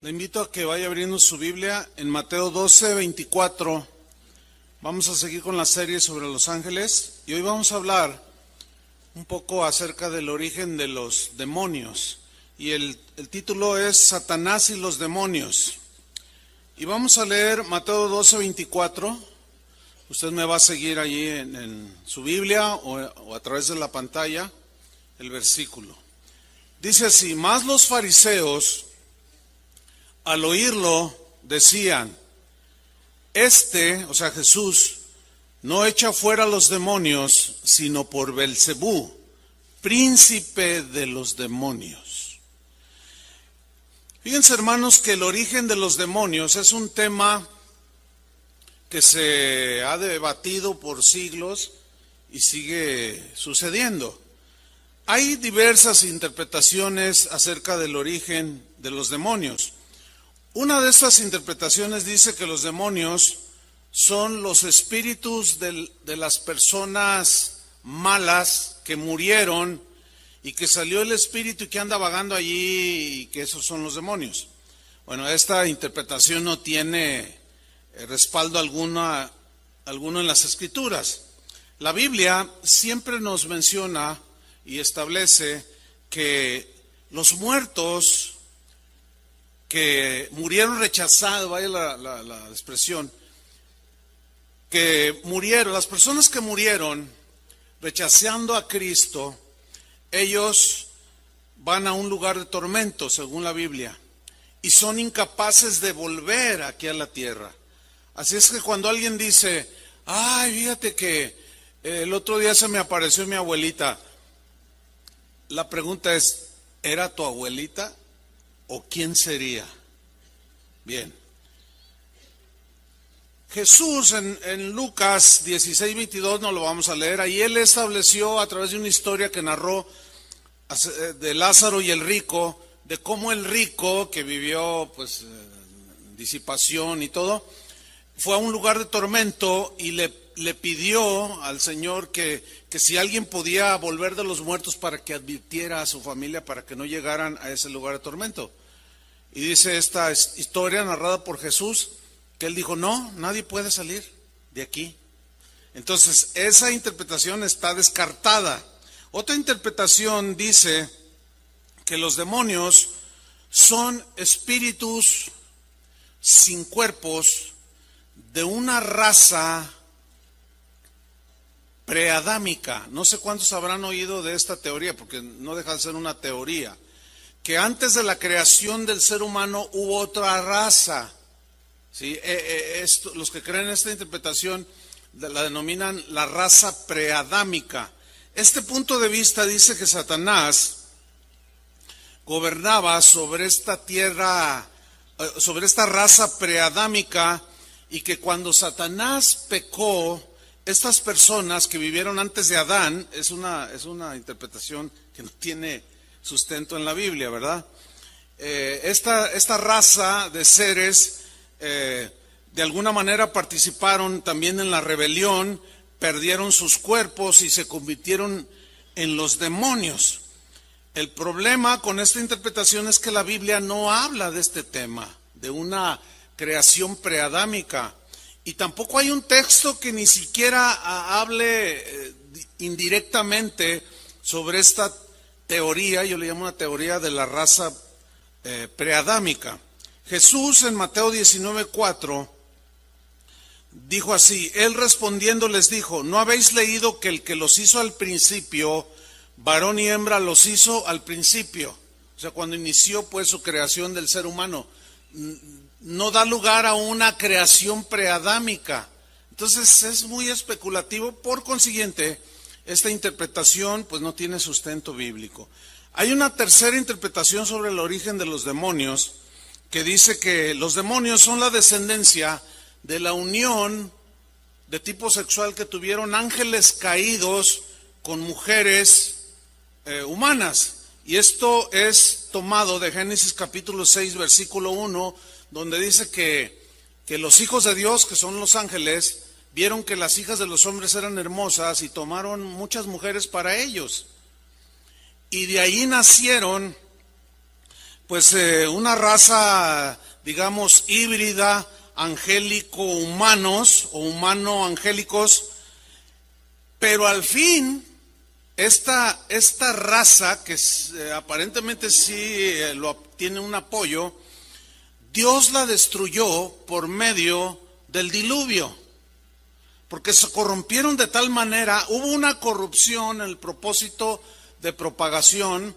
Le invito a que vaya abriendo su Biblia en Mateo 12:24. Vamos a seguir con la serie sobre los ángeles y hoy vamos a hablar un poco acerca del origen de los demonios. Y el título es Satanás y los demonios. Y vamos a leer Mateo 12:24. Usted me va a seguir allí en su Biblia o a través de la pantalla el versículo. Dice así: mas los fariseos, al oírlo, decían: o sea Jesús, no echa fuera los demonios, sino por Belcebú, príncipe de los demonios. Fíjense, hermanos, que el origen de los demonios es un tema que se ha debatido por siglos y sigue sucediendo. Hay diversas interpretaciones acerca del origen de los demonios. Una de estas interpretaciones dice que los demonios son los espíritus de las personas malas que murieron y que salió el espíritu y que anda vagando allí y que esos son los demonios. Bueno, esta interpretación no tiene respaldo alguno en las Escrituras. La Biblia siempre nos menciona y establece que los muertos que murieron rechazados, vaya la expresión, que murieron, las personas que murieron rechazando a Cristo, ellos van a un lugar de tormento, según la Biblia, y son incapaces de volver aquí a la tierra. Así es que cuando alguien dice: ay, fíjate que el otro día se me apareció mi abuelita, la pregunta es: ¿era tu abuelita? ¿O quién sería? Bien. Jesús en Lucas 16:22 no lo vamos a leer. Ahí él estableció a través de una historia que narró de Lázaro y el rico, de cómo el rico que vivió disipación y todo, fue a un lugar de tormento y le pidió al Señor que si alguien podía volver de los muertos para que advirtiera a su familia para que no llegaran a ese lugar de tormento. Y dice esta historia narrada por Jesús que él dijo: no, nadie puede salir de aquí. Entonces esa interpretación está descartada. Otra interpretación dice que los demonios son espíritus sin cuerpos de una raza preadámica. No sé cuántos habrán oído de esta teoría, porque no deja de ser una teoría, que antes de la creación del ser humano hubo otra raza. ¿Sí? Los que creen esta interpretación la denominan la raza preadámica. Este punto de vista dice que Satanás gobernaba sobre esta tierra, sobre esta raza preadámica, y que cuando Satanás pecó, estas personas que vivieron antes de Adán, es una interpretación que no tiene sustento en la Biblia, ¿verdad? Esta raza de seres de alguna manera participaron también en la rebelión, perdieron sus cuerpos y se convirtieron en los demonios. El problema con esta interpretación es que la Biblia no habla de este tema, de una creación preadámica. Y tampoco hay un texto que ni siquiera hable indirectamente sobre esta teoría. Yo le llamo una teoría de la raza preadámica. Jesús en Mateo 19:4 dijo así: él respondiendo les dijo: ¿no habéis leído que el que los hizo al principio, varón y hembra los hizo al principio? O sea, cuando inició pues su creación del ser humano, no da lugar a una creación preadámica. Entonces es muy especulativo. Por consiguiente, esta interpretación pues no tiene sustento bíblico. Hay una tercera interpretación sobre el origen de los demonios, que dice que los demonios son la descendencia de la unión de tipo sexual que tuvieron ángeles caídos con mujeres humanas. Y esto es tomado de Génesis capítulo 6, versículo 1, donde dice que los hijos de Dios, que son los ángeles, vieron que las hijas de los hombres eran hermosas y tomaron muchas mujeres para ellos. Y de ahí nacieron pues una raza, digamos, híbrida, angélico-humanos o humano-angélicos, pero al fin, esta raza, que aparentemente sí tiene un apoyo, Dios la destruyó por medio del diluvio, porque se corrompieron de tal manera, hubo una corrupción en el propósito de propagación,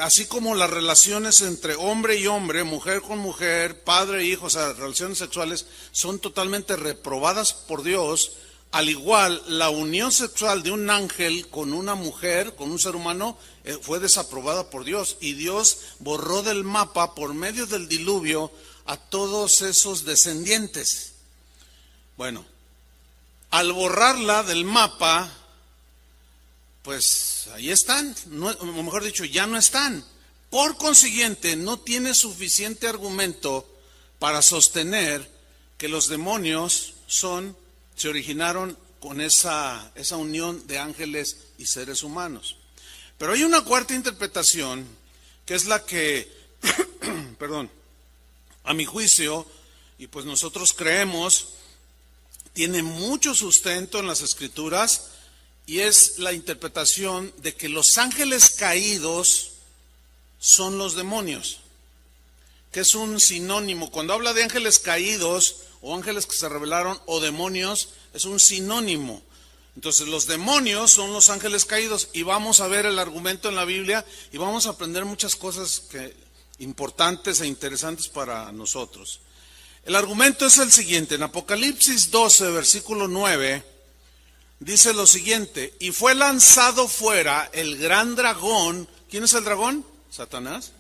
así como las relaciones entre hombre y hombre, mujer con mujer, padre e hijo, o sea, relaciones sexuales, son totalmente reprobadas por Dios. Al igual, la unión sexual de un ángel con una mujer, con un ser humano, fue desaprobada por Dios. Y Dios borró del mapa, por medio del diluvio, a todos esos descendientes. Bueno, al borrarla del mapa, pues ahí están, o mejor dicho, ya no están. Por consiguiente, no tiene suficiente argumento para sostener que los demonios se originaron con esa unión de ángeles y seres humanos. Pero hay una cuarta interpretación, que es la que, perdón, a mi juicio, y pues nosotros creemos, tiene mucho sustento en las Escrituras, y es la interpretación de que los ángeles caídos son los demonios, que es un sinónimo. Cuando habla de ángeles caídos, o ángeles que se rebelaron, o demonios, es un sinónimo. Entonces los demonios son los ángeles caídos, y vamos a ver el argumento en la Biblia, y vamos a aprender muchas cosas importantes e interesantes para nosotros. El argumento es el siguiente: en Apocalipsis 12, versículo 9, dice lo siguiente: y fue lanzado fuera el gran dragón. ¿Quién es el dragón? Satanás.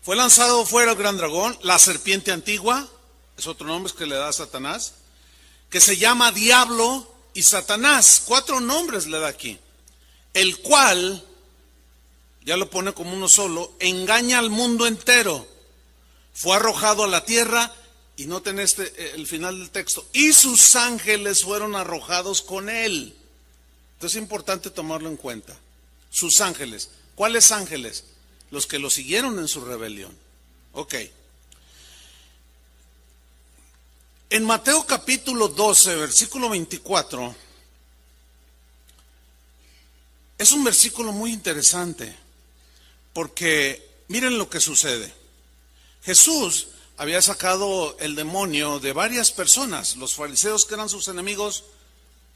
Fue lanzado fuera el gran dragón, la serpiente antigua, es otro nombre que le da a Satanás, que se llama Diablo y Satanás. 4 nombres le da aquí. El cual, ya lo pone como uno solo, engaña al mundo entero. Fue arrojado a la tierra, y noten el final del texto, y sus ángeles fueron arrojados con él. Entonces es importante tomarlo en cuenta. Sus ángeles. ¿Cuáles ángeles? Los que lo siguieron en su rebelión. Ok. En Mateo capítulo 12, versículo 24, es un versículo muy interesante, porque miren lo que sucede. Jesús había sacado el demonio de varias personas. Los fariseos, que eran sus enemigos,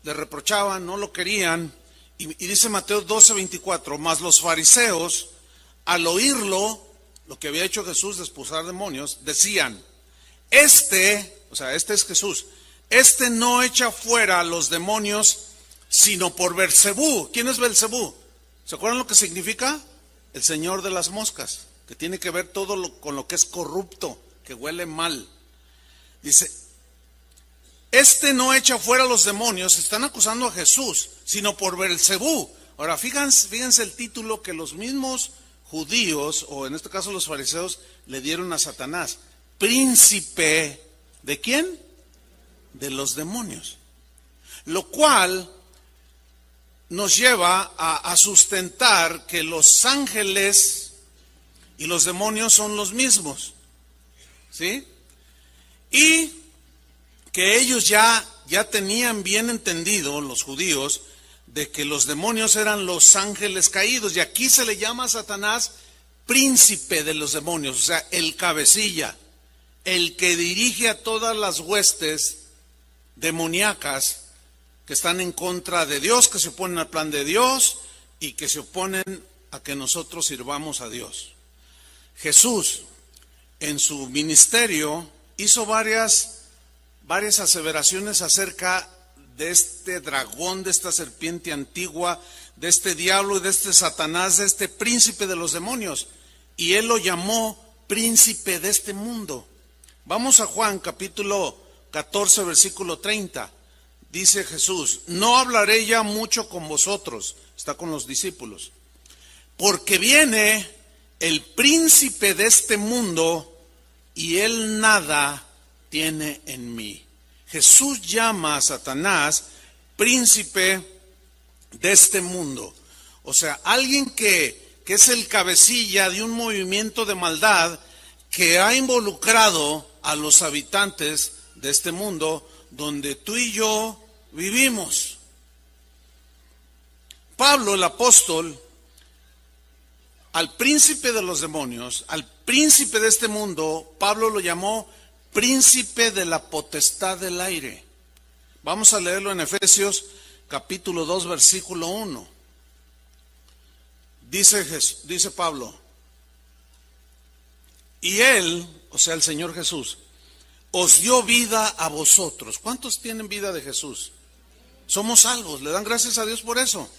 le reprochaban, no lo querían. Y dice Mateo 12, 24, mas los fariseos, al oírlo, lo que había hecho Jesús de expulsar demonios, decían: o sea, este es Jesús, no echa fuera a los demonios, sino por Beelzebú. ¿Quién es Beelzebú? ¿Se acuerdan lo que significa? El señor de las moscas, que tiene que ver todo con lo que es corrupto, que huele mal. Dice, no echa fuera a los demonios, están acusando a Jesús, sino por Beelzebú. Ahora, fíjense el título que los mismos judíos, o en este caso los fariseos, le dieron a Satanás: príncipe, ¿de quién? De los demonios. Lo cual nos lleva a sustentar que los ángeles y los demonios son los mismos, ¿sí? Y que ellos ya tenían bien entendido, los judíos, de que los demonios eran los ángeles caídos, y aquí se le llama a Satanás príncipe de los demonios, o sea, el cabecilla, el que dirige a todas las huestes demoníacas que están en contra de Dios, que se oponen al plan de Dios y que se oponen a que nosotros sirvamos a Dios. Jesús, en su ministerio, hizo varias aseveraciones acerca de este dragón, de esta serpiente antigua, de este diablo y de este Satanás, de este príncipe de los demonios, y él lo llamó príncipe de este mundo. Vamos a Juan capítulo 14, versículo 30. Dice Jesús: no hablaré ya mucho con vosotros, está con los discípulos, porque viene el príncipe de este mundo y él nada tiene en mí. Jesús llama a Satanás príncipe de este mundo. O sea, alguien que que es el cabecilla de un movimiento de maldad que ha involucrado a los habitantes de este mundo donde tú y yo vivimos. Pablo, el apóstol, al príncipe de los demonios, al príncipe de este mundo, Pablo lo llamó príncipe de la potestad del aire. Vamos a leerlo en Efesios capítulo 2, versículo 1. Dice Pablo, y Él, o sea el Señor Jesús, os dio vida a vosotros. ¿Cuántos tienen vida de Jesús? Somos salvos, le dan gracias a Dios por eso.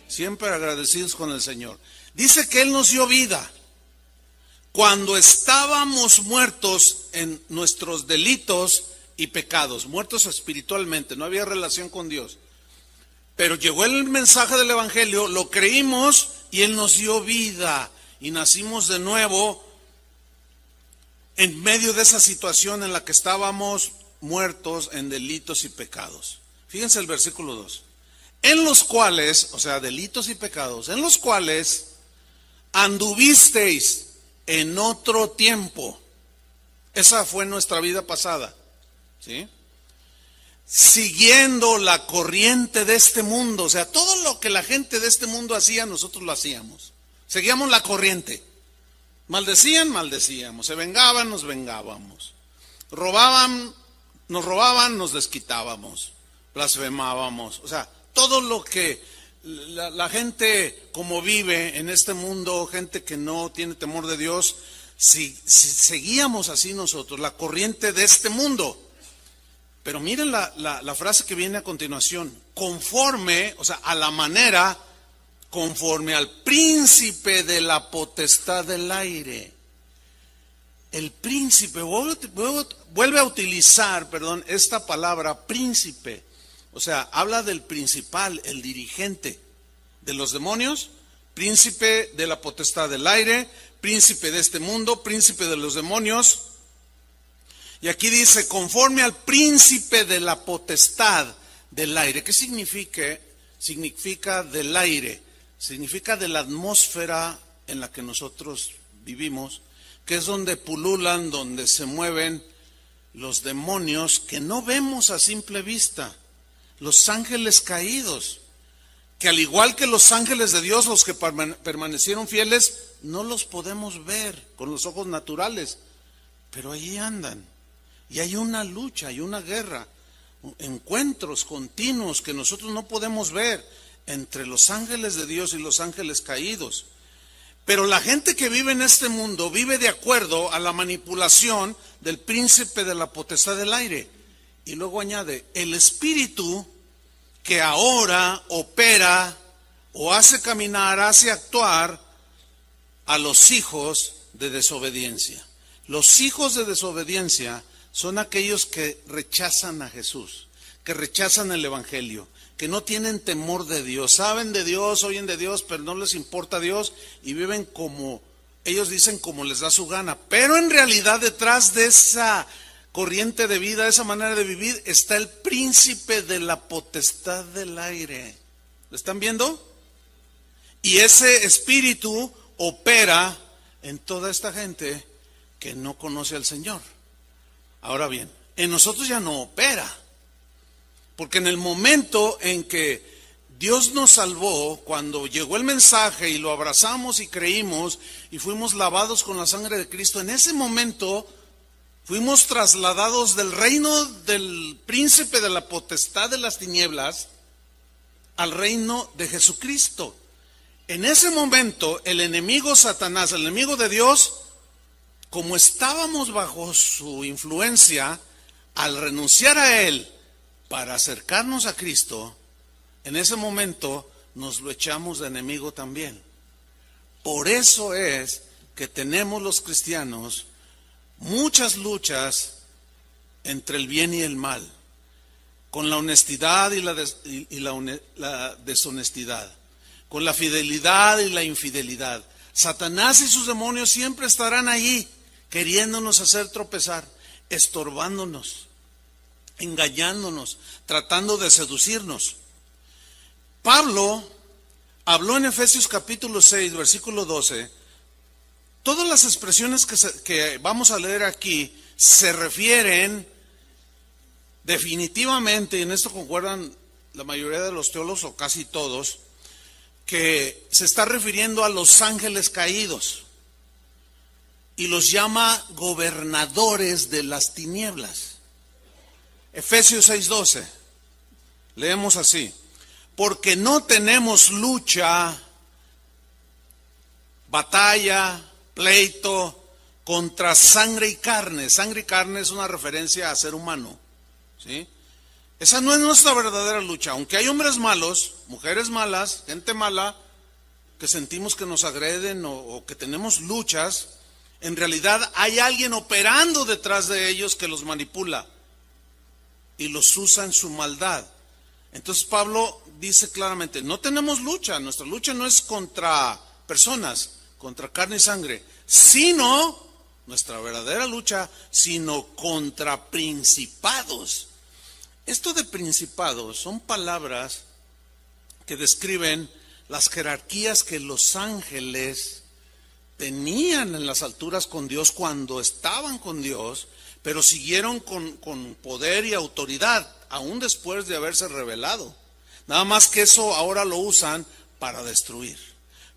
Siempre agradecidos con el Señor. Dice que Él nos dio vida cuando estábamos muertos en nuestros delitos y pecados, muertos espiritualmente, no había relación con Dios. Pero llegó el mensaje del Evangelio, lo creímos y Él nos dio vida y nacimos de nuevo en medio de esa situación en la que estábamos muertos en delitos y pecados. Fíjense el versículo 2. En los cuales, o sea, delitos y pecados, en los cuales anduvisteis en otro tiempo. Esa fue nuestra vida pasada, ¿sí? Siguiendo la corriente de este mundo, o sea, todo lo que la gente de este mundo hacía, nosotros lo hacíamos. Seguíamos la corriente. Maldecían, maldecíamos. Se vengaban, nos vengábamos. Nos robaban, nos desquitábamos. Blasfemábamos. O sea, todo lo que la gente como vive en este mundo, gente que no tiene temor de Dios, si seguíamos así nosotros, la corriente de este mundo. Pero miren la frase que viene a continuación, conforme, o sea, a la manera, conforme al príncipe de la potestad del aire. El príncipe, vuelve a utilizar, esta palabra príncipe. O sea, habla del principal, el dirigente de los demonios, príncipe de la potestad del aire, príncipe de este mundo, príncipe de los demonios. Y aquí dice, conforme al príncipe de la potestad del aire. ¿Qué significa? Significa del aire, significa de la atmósfera en la que nosotros vivimos, que es donde pululan, donde se mueven los demonios que no vemos a simple vista. Los ángeles caídos, que al igual que los ángeles de Dios, los que permanecieron fieles, no los podemos ver con los ojos naturales, pero allí andan. Y hay una lucha, hay una guerra, encuentros continuos que nosotros no podemos ver entre los ángeles de Dios y los ángeles caídos. Pero la gente que vive en este mundo vive de acuerdo a la manipulación del príncipe de la potestad del aire. Y luego añade, el espíritu que ahora opera o hace caminar, hace actuar a los hijos de desobediencia. Los hijos de desobediencia son aquellos que rechazan a Jesús, que rechazan el Evangelio, que no tienen temor de Dios, saben de Dios, oyen de Dios, pero no les importa Dios y viven como ellos dicen, como les da su gana. Pero en realidad detrás de esa corriente de vida, esa manera de vivir, está el príncipe de la potestad del aire. ¿Lo están viendo? Y ese espíritu opera en toda esta gente que no conoce al Señor. Ahora bien, en nosotros ya no opera, porque en el momento en que Dios nos salvó, cuando llegó el mensaje y lo abrazamos y creímos y fuimos lavados con la sangre de Cristo, en ese momento fuimos trasladados del reino del príncipe de la potestad de las tinieblas al reino de Jesucristo. En ese momento el enemigo Satanás, el enemigo de Dios, como estábamos bajo su influencia, al renunciar a él para acercarnos a Cristo, en ese momento nos lo echamos de enemigo también. Por eso es que tenemos los cristianos muchas luchas entre el bien y el mal, con la honestidad y la deshonestidad, con la fidelidad y la infidelidad. Satanás y sus demonios siempre estarán allí, queriéndonos hacer tropezar, estorbándonos, engañándonos, tratando de seducirnos. Pablo habló en Efesios capítulo 6, versículo 12. Todas las expresiones que vamos a leer aquí se refieren definitivamente, y en esto concuerdan la mayoría de los teólogos o casi todos, que se está refiriendo a los ángeles caídos y los llama gobernadores de las tinieblas. Efesios 6:12, leemos así: porque no tenemos lucha, batalla, pleito contra sangre y carne. Sangre y carne es una referencia a ser humano, ¿sí? Esa no es nuestra verdadera lucha. Aunque hay hombres malos, mujeres malas, gente mala, que sentimos que nos agreden o que tenemos luchas, en realidad hay alguien operando detrás de ellos que los manipula y los usa en su maldad. Entonces Pablo dice claramente, no tenemos lucha, nuestra lucha no es contra personas, contra carne y sangre, sino, nuestra verdadera lucha, sino contra principados. Esto de principados son palabras que describen las jerarquías que los ángeles tenían en las alturas con Dios cuando estaban con Dios, pero siguieron con poder y autoridad, aún después de haberse revelado. Nada más que eso ahora lo usan para destruir,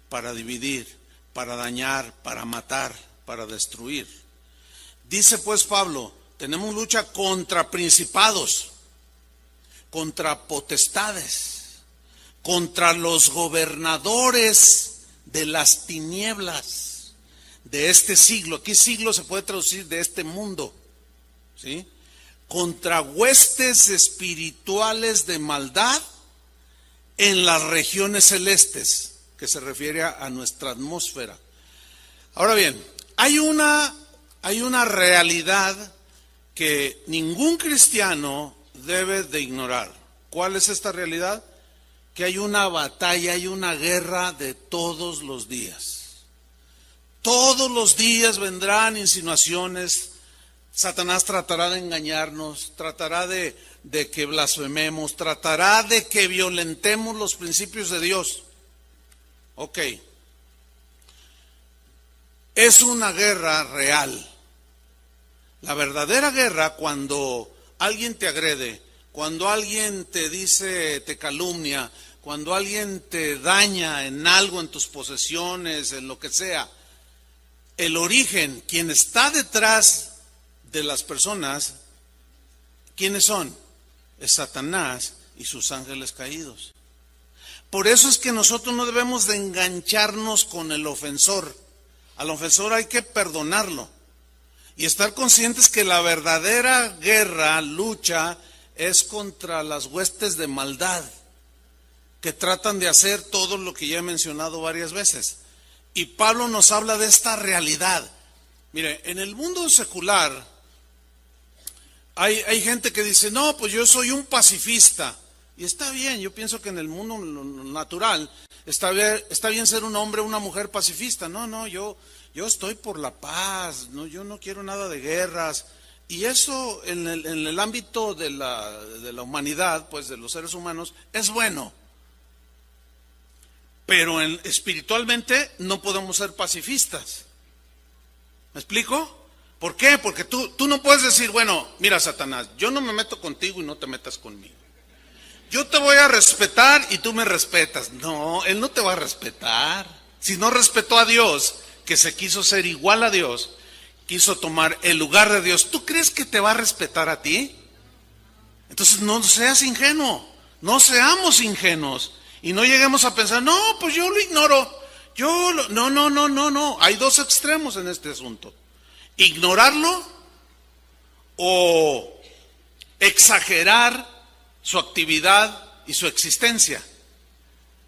para dividir, para dañar, para matar, para destruir. Dice pues Pablo, tenemos lucha contra principados, contra potestades, contra los gobernadores de las tinieblas de este siglo. Aquí siglo se puede traducir de este mundo, ¿sí? Contra huestes espirituales de maldad en las regiones celestes, que se refiere a nuestra atmósfera. Ahora bien, hay una realidad que ningún cristiano debe de ignorar. ¿Cuál es esta realidad? Que hay una batalla, hay una guerra de todos los días. Todos los días vendrán insinuaciones. Satanás tratará de engañarnos, tratará de que blasfememos, tratará de que violentemos los principios de Dios. Ok. Es una guerra real. La verdadera guerra, cuando alguien te agrede, cuando alguien te dice, te calumnia, cuando alguien te daña en algo, en tus posesiones, en lo que sea, el origen, quien está detrás de las personas, ¿quiénes son? Es Satanás y sus ángeles caídos. Por eso es que nosotros no debemos de engancharnos con el ofensor. Al ofensor hay que perdonarlo y estar conscientes que la verdadera guerra, lucha, es contra las huestes de maldad que tratan de hacer todo lo que ya he mencionado varias veces. Y Pablo nos habla de esta realidad. Mire, en el mundo secular hay gente que dice, no, pues yo soy un pacifista. Y está bien, yo pienso que en el mundo natural está bien ser un hombre o una mujer pacifista. No, yo estoy por la paz, no, yo no quiero nada de guerras. Y eso en el ámbito de la humanidad, pues de los seres humanos, es bueno. Pero espiritualmente no podemos ser pacifistas. ¿Me explico? ¿Por qué? Porque tú no puedes decir, bueno, mira Satanás, yo no me meto contigo y no te metas conmigo. Yo te voy a respetar y tú me respetas. No, él no te va a respetar. Si no respetó a Dios, que se quiso ser igual a Dios, quiso tomar el lugar de Dios, ¿tú crees que te va a respetar a ti? Entonces no seas ingenuo, no seamos ingenuos y no lleguemos a pensar, no, pues yo lo ignoro. No. Hay dos extremos en este asunto. Ignorarlo o exagerar su actividad y su existencia.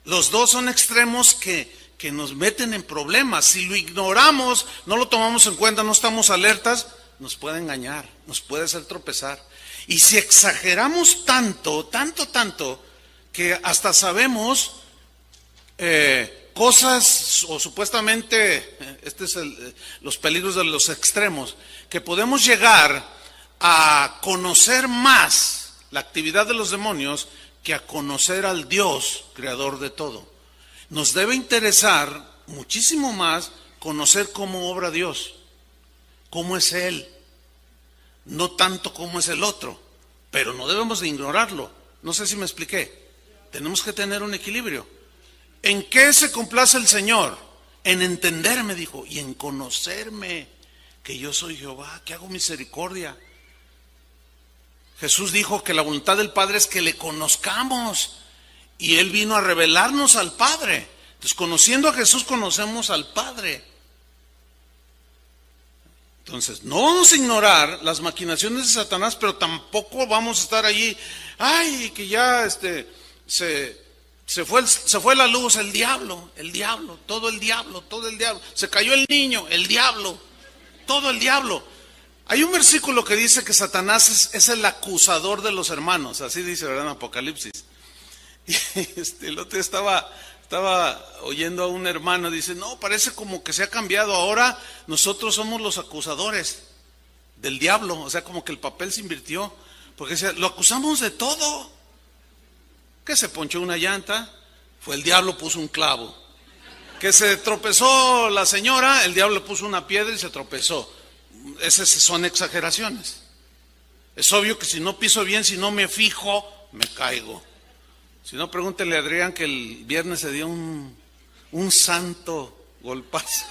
Los dos son extremos que nos meten en problemas. Si lo ignoramos, no lo tomamos en cuenta, no estamos alertas, nos puede engañar, nos puede hacer tropezar. Y si exageramos tanto, que hasta sabemos cosas, o supuestamente, los peligros de los extremos, que podemos llegar a conocer más la actividad de los demonios que a conocer al Dios, creador de todo. Nos debe interesar muchísimo más conocer cómo obra Dios, cómo es Él, no tanto cómo es el otro, pero no debemos de ignorarlo. No sé si me expliqué. Tenemos que tener un equilibrio. ¿En qué se complace el Señor? En entenderme, dijo, y en conocerme, que yo soy Jehová, que hago misericordia. Jesús dijo que la voluntad del Padre es que le conozcamos, y Él vino a revelarnos al Padre. Entonces, conociendo a Jesús, conocemos al Padre. Entonces, no vamos a ignorar las maquinaciones de Satanás, pero tampoco vamos a estar allí, ay, que ya se fue la luz, el diablo, todo el diablo, se cayó el niño, el diablo, todo el diablo. Hay un versículo que dice que Satanás es el acusador de los hermanos, así dice, ¿verdad? En Apocalipsis. Y el otro día estaba oyendo a un hermano, dice, no, parece como que se ha cambiado, ahora nosotros somos los acusadores del diablo, o sea, como que el papel se invirtió, porque lo acusamos de todo. Que se ponchó una llanta, fue el diablo, puso un clavo. Que se tropezó la señora, el diablo puso una piedra y se tropezó. Esas son exageraciones. Es obvio que si no piso bien, si no me fijo, me caigo. Si no, pregúntele a Adrián que el viernes se dio un santo golpazo.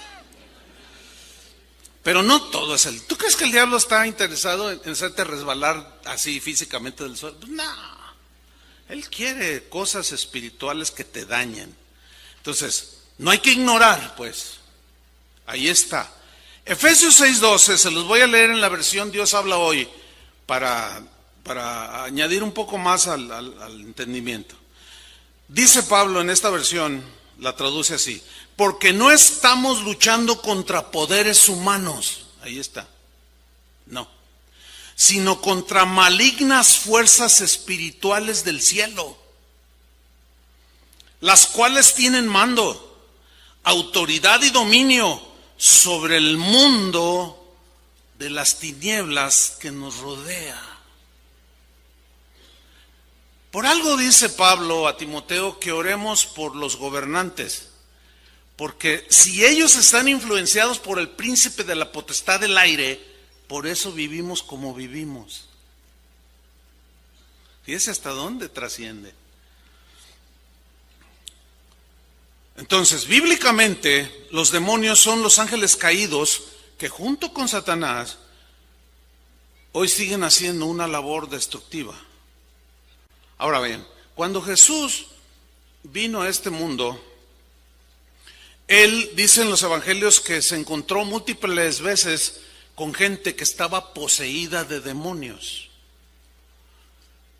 Pero no todo es el... ¿Tú crees que el diablo está interesado en hacerte resbalar así físicamente del suelo? No. Él quiere cosas espirituales que te dañen. Entonces, no hay que ignorar, pues. Ahí está. Efesios 6:12, se los voy a leer en la versión Dios habla hoy, para añadir un poco más al entendimiento. Dice Pablo en esta versión, la traduce así: porque no estamos luchando contra poderes humanos. Ahí está. No. Sino contra malignas fuerzas espirituales del cielo, las cuales tienen mando, autoridad y dominio sobre el mundo de las tinieblas que nos rodea. Por algo dice Pablo a Timoteo que oremos por los gobernantes, porque si ellos están influenciados por el príncipe de la potestad del aire, por eso vivimos como vivimos. Fíjese hasta dónde trasciende. Entonces, bíblicamente, los demonios son los ángeles caídos que junto con Satanás hoy siguen haciendo una labor destructiva. Ahora bien, cuando Jesús vino a este mundo, Él dice en los evangelios que se encontró múltiples veces con gente que estaba poseída de demonios.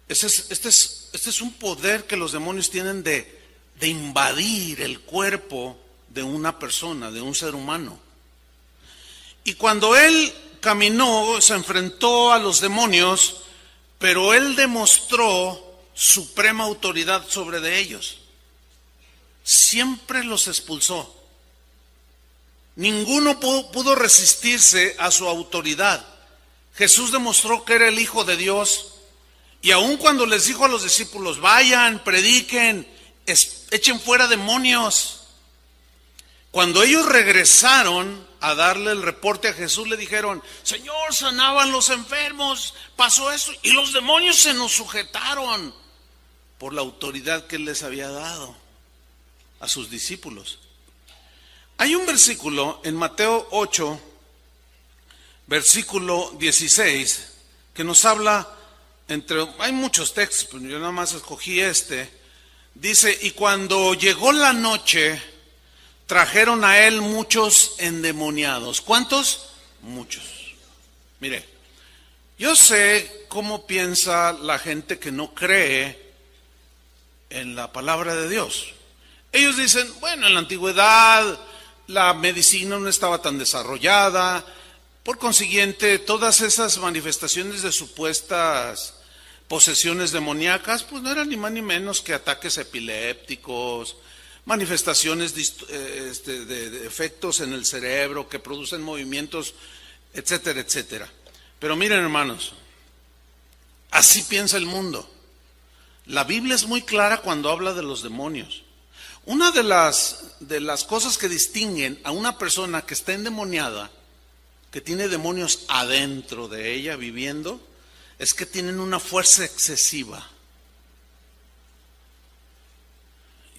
Este es un poder que los demonios tienen de invadir el cuerpo de una persona, de un ser humano. Y cuando Él caminó, se enfrentó a los demonios, pero Él demostró suprema autoridad sobre de ellos. Siempre los expulsó. Ninguno pudo resistirse a su autoridad. Jesús demostró que era el Hijo de Dios, y aun cuando les dijo a los discípulos, vayan, prediquen, echen fuera demonios, cuando ellos regresaron a darle el reporte a Jesús, le dijeron, Señor, sanaban los enfermos, pasó esto, y los demonios se nos sujetaron por la autoridad que Él les había dado a sus discípulos. Hay un versículo en Mateo 8, versículo 16, que nos habla, hay muchos textos, pero yo nada más escogí este. Dice, y cuando llegó la noche, trajeron a Él muchos endemoniados. ¿Cuántos? Muchos. Mire, yo sé cómo piensa la gente que no cree en la palabra de Dios. Ellos dicen, bueno, en la antigüedad la medicina no estaba tan desarrollada, por consiguiente, todas esas manifestaciones de supuestas posesiones demoníacas, pues no eran ni más ni menos que ataques epilépticos, manifestaciones de efectos en el cerebro que producen movimientos, etcétera, etcétera. Pero miren, hermanos, así piensa el mundo. La Biblia es muy clara cuando habla de los demonios. Una de las cosas que distinguen a una persona que está endemoniada, que tiene demonios adentro de ella viviendo, es que tienen una fuerza excesiva.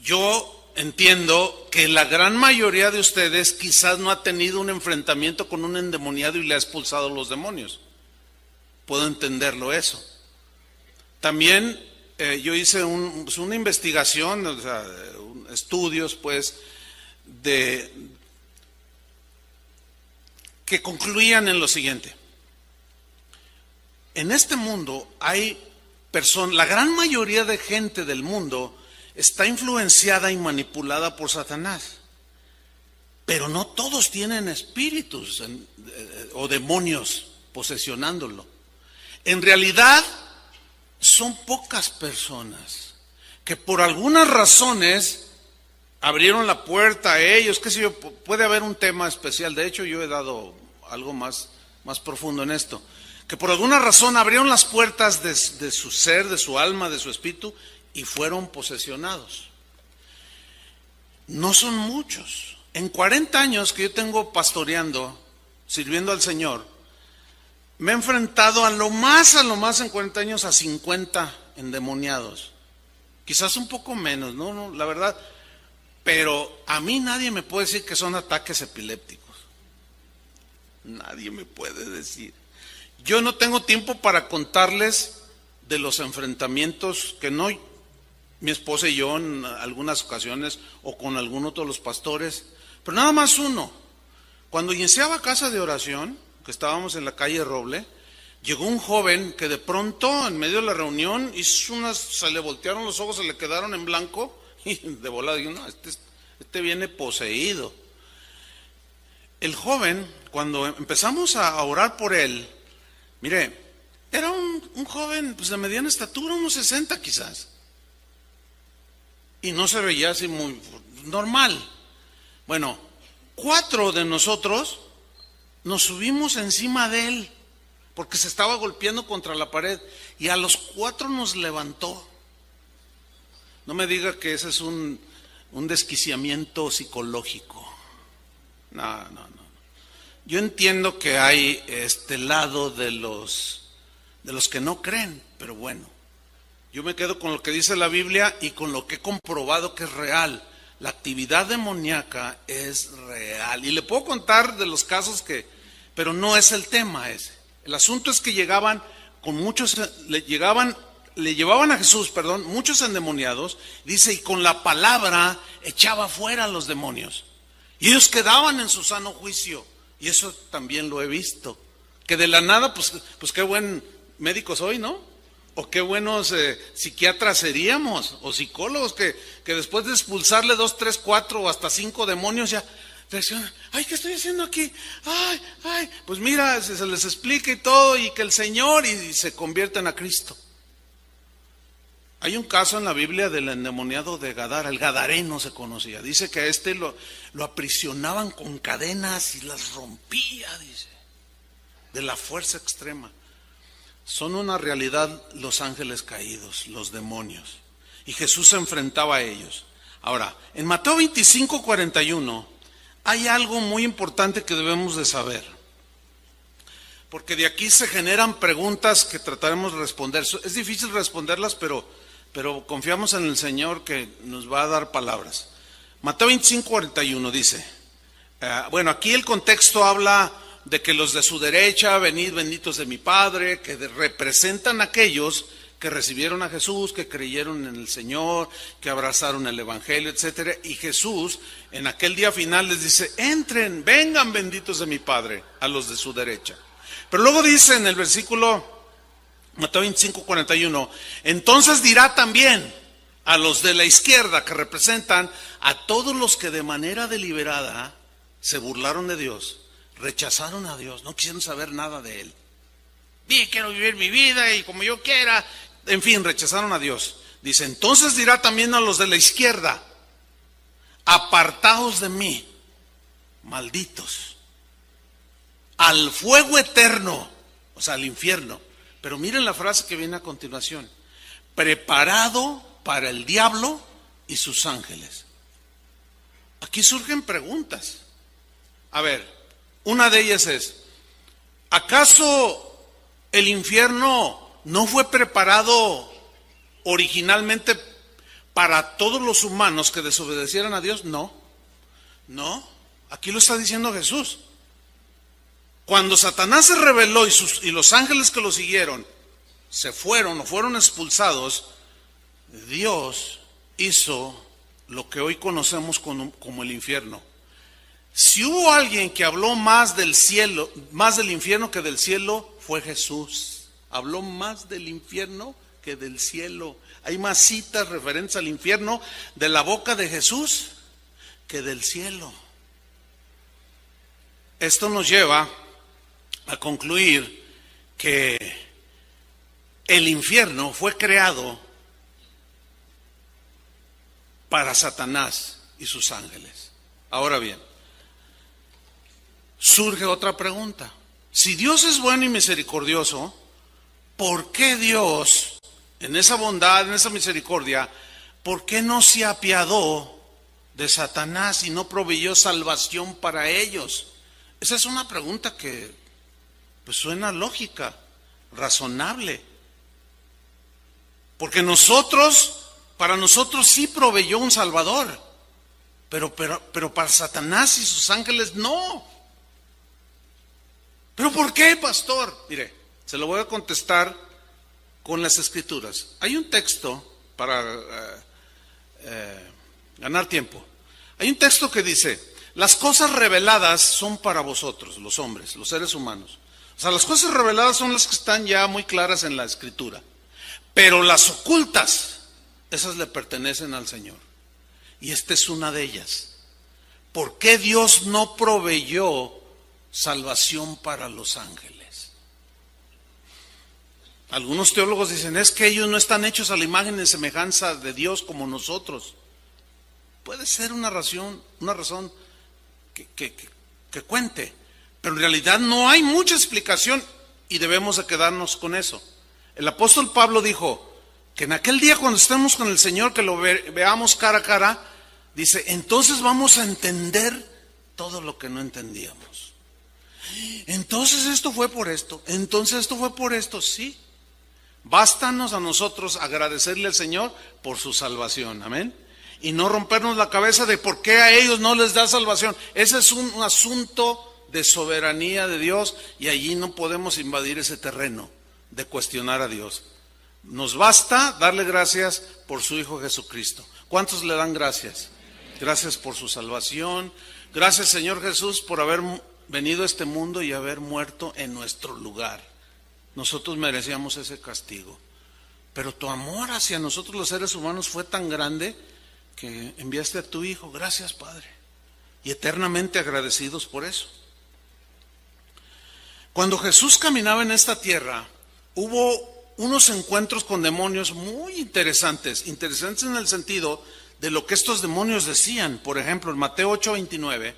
Yo entiendo que la gran mayoría de ustedes quizás no ha tenido un enfrentamiento con un endemoniado y le ha expulsado los demonios. Puedo entenderlo eso. También yo hice una investigación, o sea, estudios pues, que concluían en lo siguiente. En este mundo hay personas, la gran mayoría de gente del mundo está influenciada y manipulada por Satanás. Pero no todos tienen espíritus o demonios posesionándolo. En realidad, son pocas personas que por algunas razones abrieron la puerta a ellos, qué sé yo, puede haber un tema especial. De hecho, yo he dado algo más profundo en esto. Que por alguna razón abrieron las puertas de su ser, de su alma, de su espíritu, y fueron posesionados. No son muchos. En 40 años que yo tengo pastoreando, sirviendo al Señor, me he enfrentado a lo más en 40 años a 50 endemoniados. Quizás un poco menos, no, la verdad. Pero a mí nadie me puede decir que son ataques epilépticos. Nadie me puede decir. Yo no tengo tiempo para contarles de los enfrentamientos que no, mi esposa y yo en algunas ocasiones, o con algún otro de los pastores, pero nada más uno. Cuando iniciaba casa de oración, que estábamos en la calle Roble, llegó un joven que de pronto, en medio de la reunión, se le voltearon los ojos, se le quedaron en blanco, y de volada digo, no, este viene poseído. El joven, cuando empezamos a orar por él, mire, era un joven pues de mediana estatura, unos 60 quizás, y no se veía así muy normal. Bueno, 4 de nosotros nos subimos encima de él, porque se estaba golpeando contra la pared, y a los 4 nos levantó. No me diga que ese es un desquiciamiento psicológico. No. Yo entiendo que hay este lado de los que no creen, pero bueno, yo me quedo con lo que dice la Biblia y con lo que he comprobado que es real. La actividad demoníaca es real. Y le puedo contar de los casos pero no es el tema ese. El asunto es que llegaban con muchos, le llevaban a Jesús, muchos endemoniados, dice, y con la palabra echaba fuera a los demonios. Y ellos quedaban en su sano juicio. Y eso también lo he visto. Que de la nada, pues qué buen médico soy, ¿no? O qué buenos psiquiatras seríamos, o psicólogos, que después de expulsarle 2, 3, 4 o hasta 5 demonios ya reaccionan. Ay, ¿qué estoy haciendo aquí? Ay, pues mira, se les explica y todo, y que el Señor, y se convierten a Cristo. Hay un caso en la Biblia del endemoniado de Gadara, el gadareno se conocía. Dice que a este lo aprisionaban con cadenas y las rompía, dice, de la fuerza extrema. Son una realidad los ángeles caídos, los demonios. Y Jesús se enfrentaba a ellos. Ahora, en Mateo 25, 41, hay algo muy importante que debemos de saber. Porque de aquí se generan preguntas que trataremos de responder. Es difícil responderlas, pero confiamos en el Señor que nos va a dar palabras. Mateo 25, 41 dice, bueno, aquí el contexto habla de que los de su derecha, venid benditos de mi Padre, que representan a aquellos que recibieron a Jesús, que creyeron en el Señor, que abrazaron el Evangelio, etcétera. Y Jesús en aquel día final les dice, entren, vengan benditos de mi Padre, a los de su derecha. Pero luego dice en el versículo Mateo 25, 41, entonces dirá también a los de la izquierda, que representan a todos los que de manera deliberada se burlaron de Dios, rechazaron a Dios, no quisieron saber nada de Él. Quiero vivir mi vida y como yo quiera, en fin, rechazaron a Dios. Dice, entonces dirá también a los de la izquierda, apartaos de mí, malditos, al fuego eterno, o sea, al infierno. Pero miren la frase que viene a continuación, preparado para el diablo y sus ángeles. aquí surgen preguntas. A ver, una de ellas es, ¿acaso el infierno no fue preparado originalmente para todos los humanos que desobedecieran a Dios? No, aquí lo está diciendo Jesús. Cuando Satanás se rebeló y los ángeles que lo siguieron se fueron o fueron expulsados, Dios hizo lo que hoy conocemos como el infierno. Si hubo alguien que habló más del cielo, más del infierno que del cielo, fue Jesús. Habló más del infierno que del cielo. Hay más citas referentes al infierno de la boca de Jesús que del cielo. Esto nos lleva a concluir que el infierno fue creado para Satanás y sus ángeles. Ahora bien, surge otra pregunta. Si Dios es bueno y misericordioso, ¿por qué Dios, en esa bondad, en esa misericordia, por qué no se apiadó de Satanás y no proveyó salvación para ellos? Esa es una pregunta que pues suena lógica, razonable. Porque para nosotros sí proveyó un Salvador, pero para Satanás y sus ángeles no. ¿Pero por qué, pastor? Mire, se lo voy a contestar con las Escrituras. Hay un texto para ganar tiempo. Hay un texto que dice, las cosas reveladas son para vosotros, los hombres, los seres humanos. O sea, las cosas reveladas son las que están ya muy claras en la Escritura. Pero las ocultas, esas le pertenecen al Señor. Y esta es una de ellas. ¿Por qué Dios no proveyó salvación para los ángeles? Algunos teólogos dicen, es que ellos no están hechos a la imagen y semejanza de Dios como nosotros. Puede ser una razón que cuente, pero en realidad no hay mucha explicación y debemos de quedarnos con eso. El apóstol Pablo dijo que en aquel día cuando estemos con el Señor, que lo veamos cara a cara, dice, entonces vamos a entender todo lo que no entendíamos. Entonces esto fue por esto, entonces esto fue por esto, sí. Bástanos a nosotros agradecerle al Señor por su salvación, amén. Y no rompernos la cabeza de por qué a ellos no les da salvación. Ese es un asunto de soberanía de Dios y allí no podemos invadir ese terreno de cuestionar a Dios. Nos basta darle gracias por su Hijo Jesucristo. ¿Cuántos le dan gracias? Gracias por su salvación. Gracias, Señor Jesús, por haber venido a este mundo y haber muerto en nuestro lugar. Nosotros merecíamos ese castigo. Pero tu amor hacia nosotros los seres humanos fue tan grande que enviaste a tu Hijo. Gracias, Padre. Y eternamente agradecidos por eso. Cuando Jesús caminaba en esta tierra, hubo unos encuentros con demonios muy interesantes en el sentido de lo que estos demonios decían. Por ejemplo, en Mateo 8:29,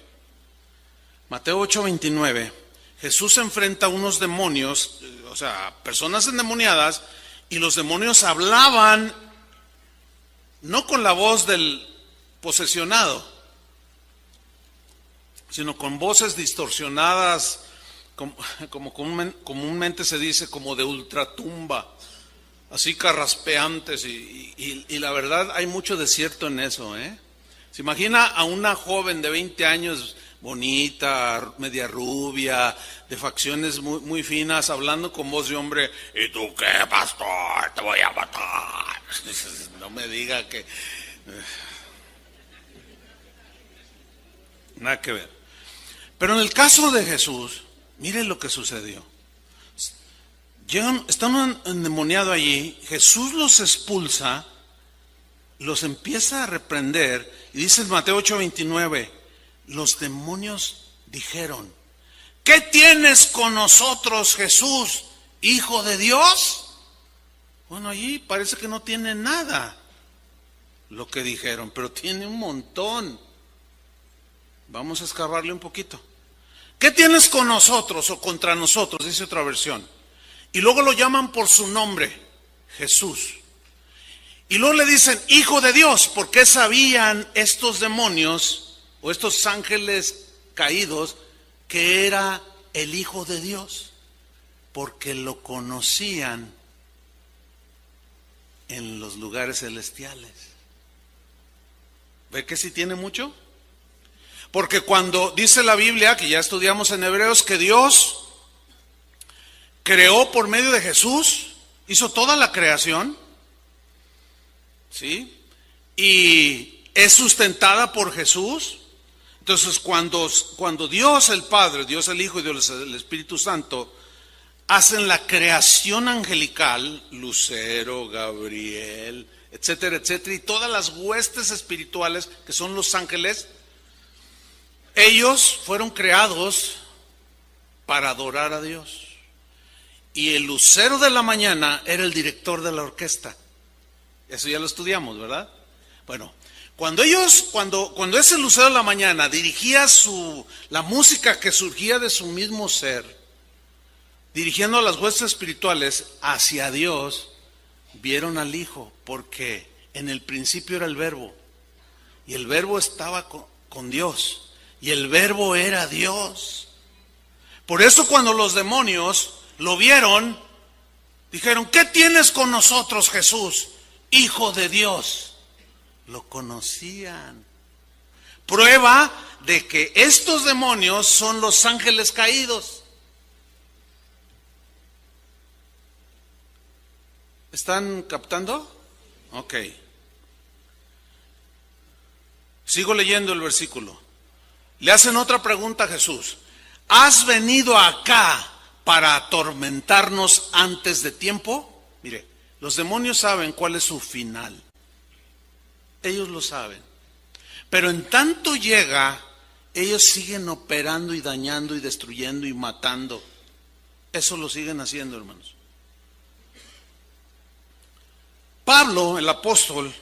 Jesús enfrenta a unos demonios, o sea, personas endemoniadas, y los demonios hablaban no con la voz del posesionado, sino con voces distorsionadas, como comúnmente se dice, como de ultratumba, así carraspeantes, y la verdad hay mucho de cierto en eso, ¿Se imagina a una joven de 20 años, bonita, media rubia, de facciones muy, muy finas, hablando con voz de hombre? ¿Y tú qué, pastor? Te voy a matar. No me diga que... Nada que ver. Pero en el caso de Jesús, miren lo que sucedió. Están endemoniados allí, Jesús los expulsa, los empieza a reprender, y dice en Mateo 8:29, los demonios dijeron, ¿qué tienes con nosotros, Jesús, Hijo de Dios? Bueno, allí parece que no tiene nada lo que dijeron, pero tiene un montón. Vamos a escarbarle un poquito. ¿Qué tienes con nosotros o contra nosotros? Dice otra versión. Y luego lo llaman por su nombre, Jesús. Y luego le dicen, Hijo de Dios, porque sabían estos demonios o estos ángeles caídos, que era el Hijo de Dios, porque lo conocían en los lugares celestiales. ¿Ve que sí tiene mucho? Porque cuando dice la Biblia, que ya estudiamos en Hebreos, que Dios creó por medio de Jesús, hizo toda la creación, ¿sí? Y es sustentada por Jesús. Entonces cuando Dios el Padre, Dios el Hijo y Dios el Espíritu Santo hacen la creación angelical, Lucero, Gabriel, etcétera, etcétera, y todas las huestes espirituales que son los ángeles, ellos fueron creados para adorar a Dios. Y el lucero de la mañana era el director de la orquesta. Eso ya lo estudiamos, ¿verdad? Bueno, cuando ese lucero de la mañana dirigía la música que surgía de su mismo ser, dirigiendo a las huestes espirituales hacia Dios, vieron al Hijo, porque en el principio era el Verbo, y el Verbo estaba con Dios, y el Verbo era Dios. Por eso cuando los demonios lo vieron, dijeron: ¿qué tienes con nosotros, Jesús, Hijo de Dios? Lo conocían. Prueba de que estos demonios son los ángeles caídos. ¿Están captando? Ok. Sigo leyendo el versículo. Le hacen otra pregunta a Jesús: ¿has venido acá para atormentarnos antes de tiempo? Mire, los demonios saben cuál es su final. Ellos lo saben. Pero en tanto llega, ellos siguen operando y dañando y destruyendo y matando. Eso lo siguen haciendo, hermanos. Pablo, el apóstol,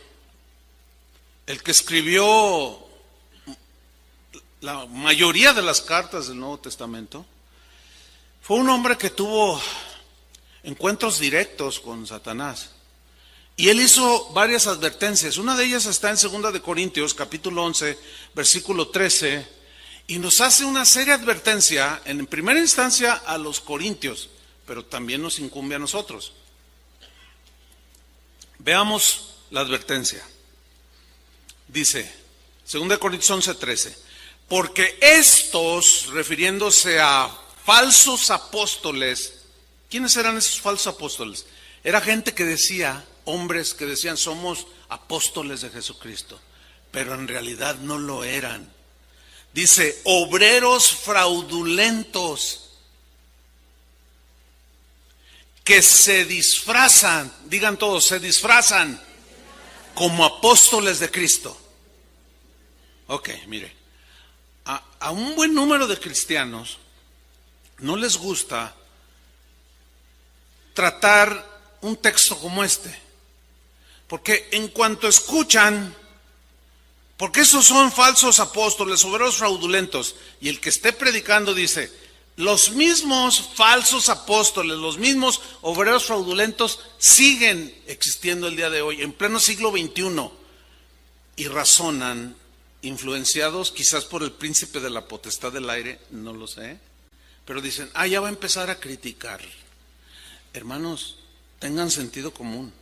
el que escribió la mayoría de las cartas del Nuevo Testamento, fue un hombre que tuvo encuentros directos con Satanás. Y él hizo varias advertencias. Una de ellas está en 2 de Corintios, capítulo 11, versículo 13, y nos hace una seria advertencia, en primera instancia a los corintios, pero también nos incumbe a nosotros. Veamos la advertencia. Dice, 2 de Corintios 11, 13, porque estos, refiriéndose a falsos apóstoles, ¿quiénes eran esos falsos apóstoles? Era gente que decía, hombres que decían: somos apóstoles de Jesucristo, pero en realidad no lo eran. Dice: obreros fraudulentos que se disfrazan, digan todos, se disfrazan como apóstoles de Cristo. Ok, mire, a un buen número de cristianos no les gusta tratar un texto como este, porque en cuanto escuchan, porque esos son falsos apóstoles, obreros fraudulentos, y el que esté predicando dice: los mismos falsos apóstoles, los mismos obreros fraudulentos siguen existiendo el día de hoy, en pleno siglo XXI, y razonan, influenciados quizás por el príncipe de la potestad del aire, no lo sé, pero dicen: ya va a empezar a criticar. Hermanos, tengan sentido común.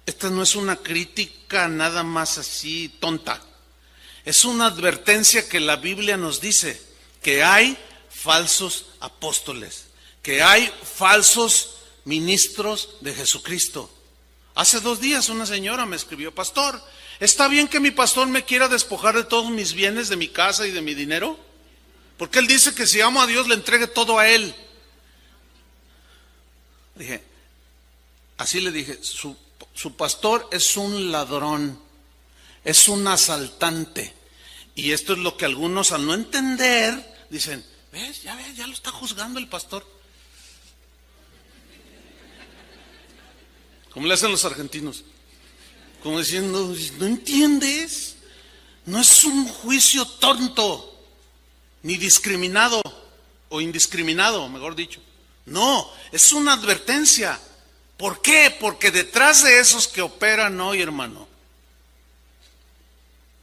Esta no es una crítica nada más así tonta. Es una advertencia que la Biblia nos dice, que hay falsos apóstoles, que hay falsos ministros de Jesucristo. Hace 2 días una señora me escribió: pastor, ¿está bien que mi pastor me quiera despojar de todos mis bienes, de mi casa y de mi dinero? Porque él dice que si amo a Dios le entregue todo a él. Así le dije, su pastor es un ladrón, es un asaltante. Y esto es lo que algunos, al no entender, dicen: ves, ya lo está juzgando el pastor. Como le hacen los argentinos, como diciendo: ¿no entiendes? No es un juicio tonto, ni discriminado, o indiscriminado, mejor dicho. No, es una advertencia. ¿Por qué? Porque detrás de esos que operan hoy, hermano,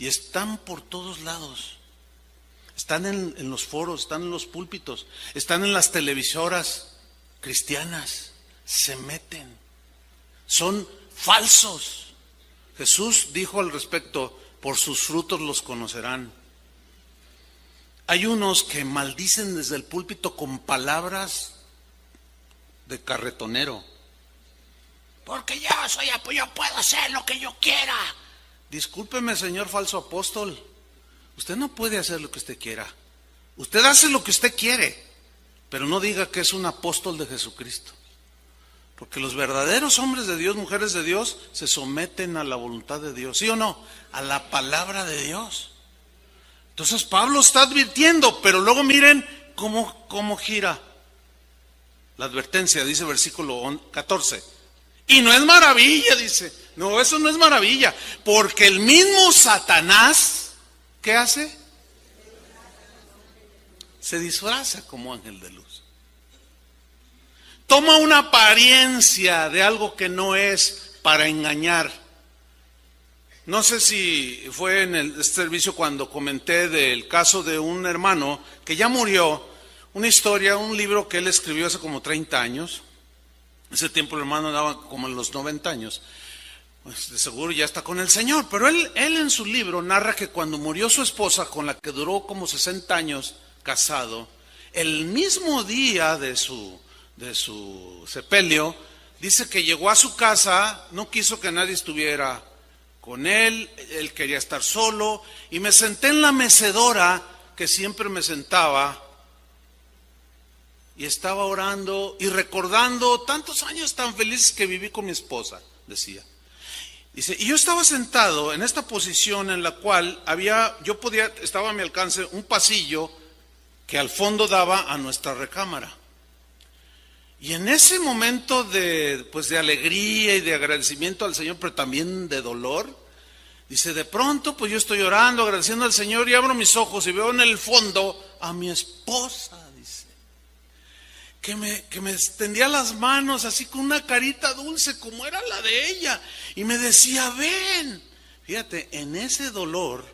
y están por todos lados. Están en los foros, están en los púlpitos, están en las televisoras cristianas, se meten, son falsos. Jesús dijo al respecto: por sus frutos los conocerán. Hay unos que maldicen desde el púlpito con palabras de carretonero. Porque yo puedo hacer lo que yo quiera. Discúlpeme, señor falso apóstol, usted no puede hacer lo que usted quiera. Usted hace lo que usted quiere, pero no diga que es un apóstol de Jesucristo. Porque los verdaderos hombres de Dios, mujeres de Dios, se someten a la voluntad de Dios, ¿sí o no? A la palabra de Dios. Entonces Pablo está advirtiendo, pero luego miren cómo gira la advertencia. Dice versículo 14. Y no es maravilla, dice. No, eso no es maravilla. Porque el mismo Satanás, ¿qué hace? Se disfraza como ángel de luz. Toma una apariencia de algo que no es para engañar. No sé si fue en el servicio cuando comenté del caso de un hermano que ya murió, una historia, un libro que él escribió hace como 30 años. Ese tiempo el hermano andaba como en los 90 años. Pues de seguro ya está con el Señor, pero él en su libro narra que cuando murió su esposa, con la que duró como 60 años casado, el mismo día de su sepelio, dice que llegó a su casa, no quiso que nadie estuviera con él quería estar solo, y me senté en la mecedora que siempre me sentaba, y estaba orando y recordando tantos años tan felices que viví con mi esposa, decía. Dice, y yo estaba sentado en esta posición en la cual estaba a mi alcance un pasillo que al fondo daba a nuestra recámara. Y en ese momento de alegría y de agradecimiento al Señor, pero también de dolor, dice, de pronto pues yo estoy orando, agradeciendo al Señor, y abro mis ojos y veo en el fondo a mi esposa, dice, que me extendía las manos así con una carita dulce como era la de ella, y me decía, ven. Fíjate, en ese dolor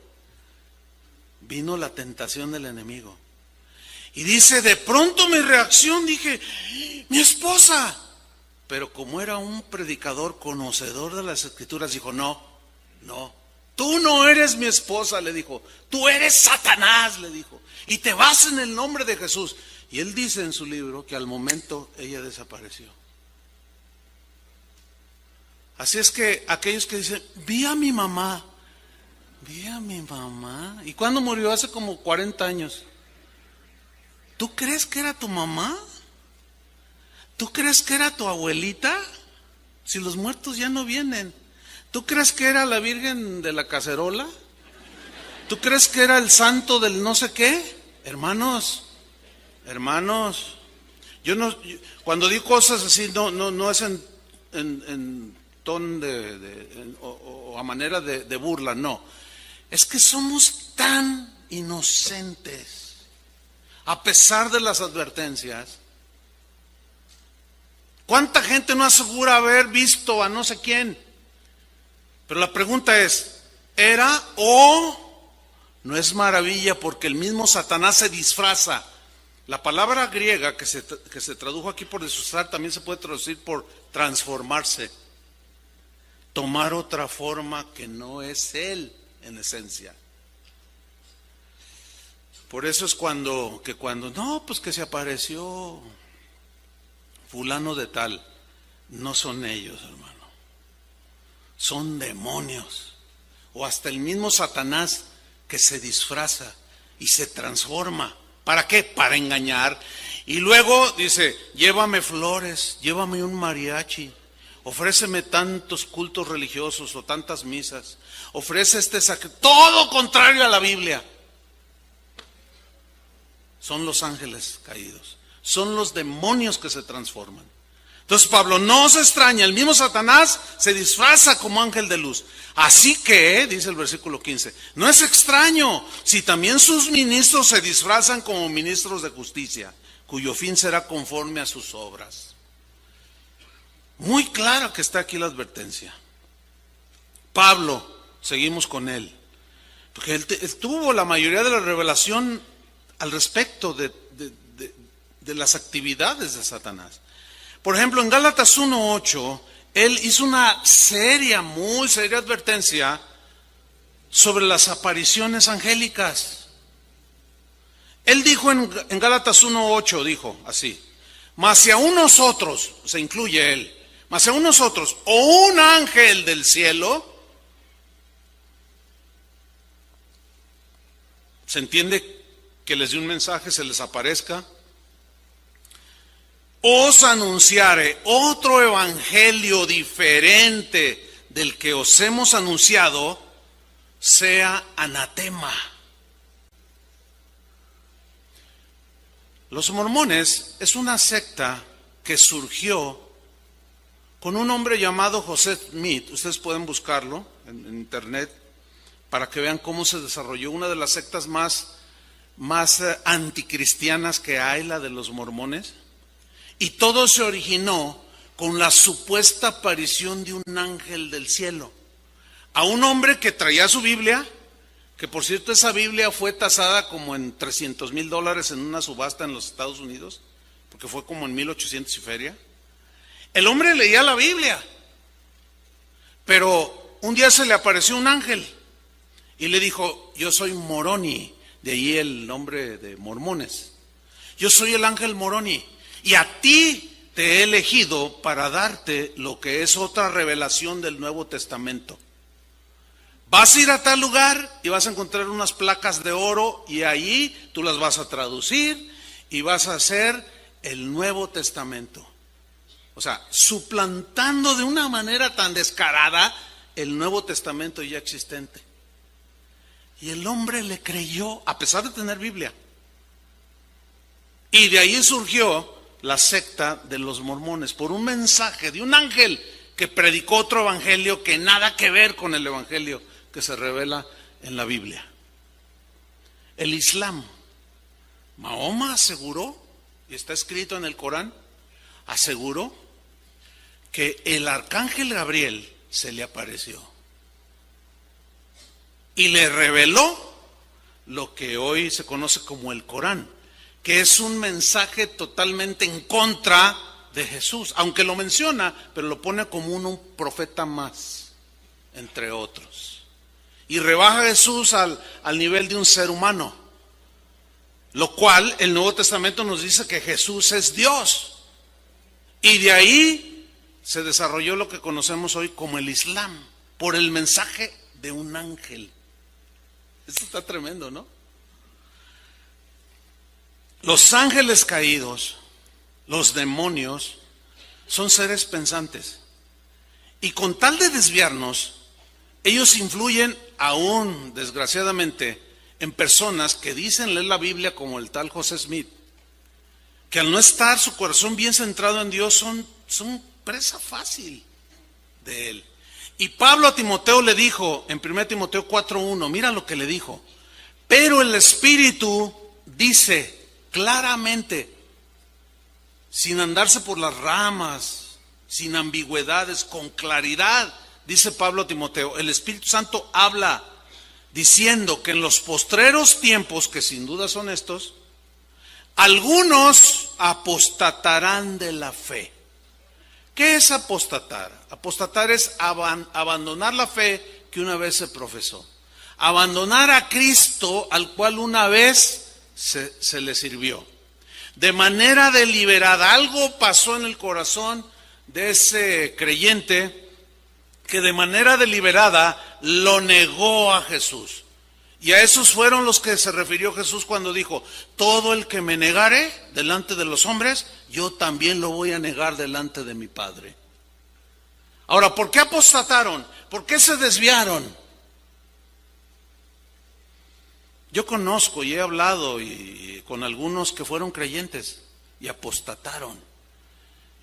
vino la tentación del enemigo. Y dice, de pronto mi reacción, dije, mi esposa. Pero como era un predicador conocedor de las Escrituras, dijo, no, tú no eres mi esposa, le dijo, tú eres Satanás, le dijo, y te vas en el nombre de Jesús. Y él dice en su libro que al momento ella desapareció. Así es que aquellos que dicen, vi a mi mamá. ¿Y cuándo murió? Hace como 40 años. ¿Tú crees que era tu mamá? ¿Tú crees que era tu abuelita? Si los muertos ya no vienen. ¿Tú crees que era la Virgen de la Cacerola? ¿Tú crees que era el santo del no sé qué? Hermanos, cuando digo cosas así no es en ton o a manera de burla, no. Es que somos tan inocentes. A pesar de las advertencias, ¿cuánta gente no asegura haber visto a no sé quién? Pero la pregunta es, ¿era o no es maravilla? Porque el mismo Satanás se disfraza. La palabra griega que se tradujo aquí por disfrazar también se puede traducir por transformarse, tomar otra forma que no es él en esencia. Por eso es cuando no, pues que se apareció fulano de tal. No son ellos, hermano. Son demonios. O hasta el mismo Satanás que se disfraza y se transforma. ¿Para qué? Para engañar. Y luego dice, llévame flores, llévame un mariachi, ofréceme tantos cultos religiosos o tantas misas, ofrece este sacrificio, todo contrario a la Biblia. Son los ángeles caídos, son los demonios que se transforman. Entonces Pablo, no se extraña, el mismo Satanás se disfraza como ángel de luz. Así que, dice el versículo 15, no es extraño si también sus ministros se disfrazan como ministros de justicia, cuyo fin será conforme a sus obras. Muy clara que está aquí la advertencia. Pablo, seguimos con él. Porque él tuvo la mayoría de la revelación al respecto de las actividades de Satanás. Por ejemplo, en Gálatas 1:8, él hizo una muy seria advertencia sobre las apariciones angélicas. Él dijo en Gálatas 1:8, dijo así: mas si aún nosotros, se incluye él, mas si aún nosotros o un ángel del cielo, se entiende que les dé un mensaje, se les aparezca, os anunciare otro evangelio diferente del que os hemos anunciado, sea anatema. Los mormones es una secta que surgió con un hombre llamado José Smith. Ustedes pueden buscarlo en internet para que vean cómo se desarrolló una de las sectas más anticristianas que hay, la de los mormones. Y todo se originó con la supuesta aparición de un ángel del cielo a un hombre que traía su Biblia, que por cierto esa Biblia fue tasada como en $300,000 en una subasta en los Estados Unidos, porque fue como en 1800 y feria. El hombre leía la Biblia, pero un día se le apareció un ángel y le dijo: yo soy Moroni, de ahí el nombre de mormones. Yo soy el ángel Moroni y a ti te he elegido para darte lo que es otra revelación del Nuevo Testamento. Vas a ir a tal lugar y vas a encontrar unas placas de oro y ahí tú las vas a traducir y vas a hacer el Nuevo Testamento. O sea, suplantando de una manera tan descarada el Nuevo Testamento ya existente. Y el hombre le creyó a pesar de tener Biblia. Y de ahí surgió la secta de los mormones, por un mensaje de un ángel que predicó otro evangelio que nada que ver con el evangelio que se revela en la Biblia. El Islam, Mahoma aseguró, y está escrito en el Corán, aseguró que el arcángel Gabriel se le apareció y le reveló lo que hoy se conoce como el Corán, que es un mensaje totalmente en contra de Jesús, aunque lo menciona, pero lo pone como un profeta más, entre otros. Y rebaja a Jesús al nivel de un ser humano, lo cual el Nuevo Testamento nos dice que Jesús es Dios. Y de ahí se desarrolló lo que conocemos hoy como el Islam, por el mensaje de un ángel. Esto está tremendo, ¿no? Los ángeles caídos, los demonios, son seres pensantes. Y con tal de desviarnos, ellos influyen aún, desgraciadamente, en personas que dicen leer la Biblia como el tal José Smith, que al no estar su corazón bien centrado en Dios son presa fácil de él. Y Pablo a Timoteo le dijo en 1 Timoteo 4:1, mira lo que le dijo: pero el Espíritu dice claramente, sin andarse por las ramas, sin ambigüedades, con claridad, dice Pablo a Timoteo, el Espíritu Santo habla diciendo que en los postreros tiempos, que sin duda son estos, algunos apostatarán de la fe. ¿Qué es apostatar? Apostatar es abandonar la fe que una vez se profesó, abandonar a Cristo al cual una vez se le sirvió. De manera deliberada, algo pasó en el corazón de ese creyente que de manera deliberada lo negó a Jesús. Y a esos fueron los que se refirió Jesús cuando dijo: todo el que me negare delante de los hombres, yo también lo voy a negar delante de mi Padre. Ahora, ¿por qué apostataron? ¿Por qué se desviaron? Yo conozco y he hablado con algunos que fueron creyentes y apostataron.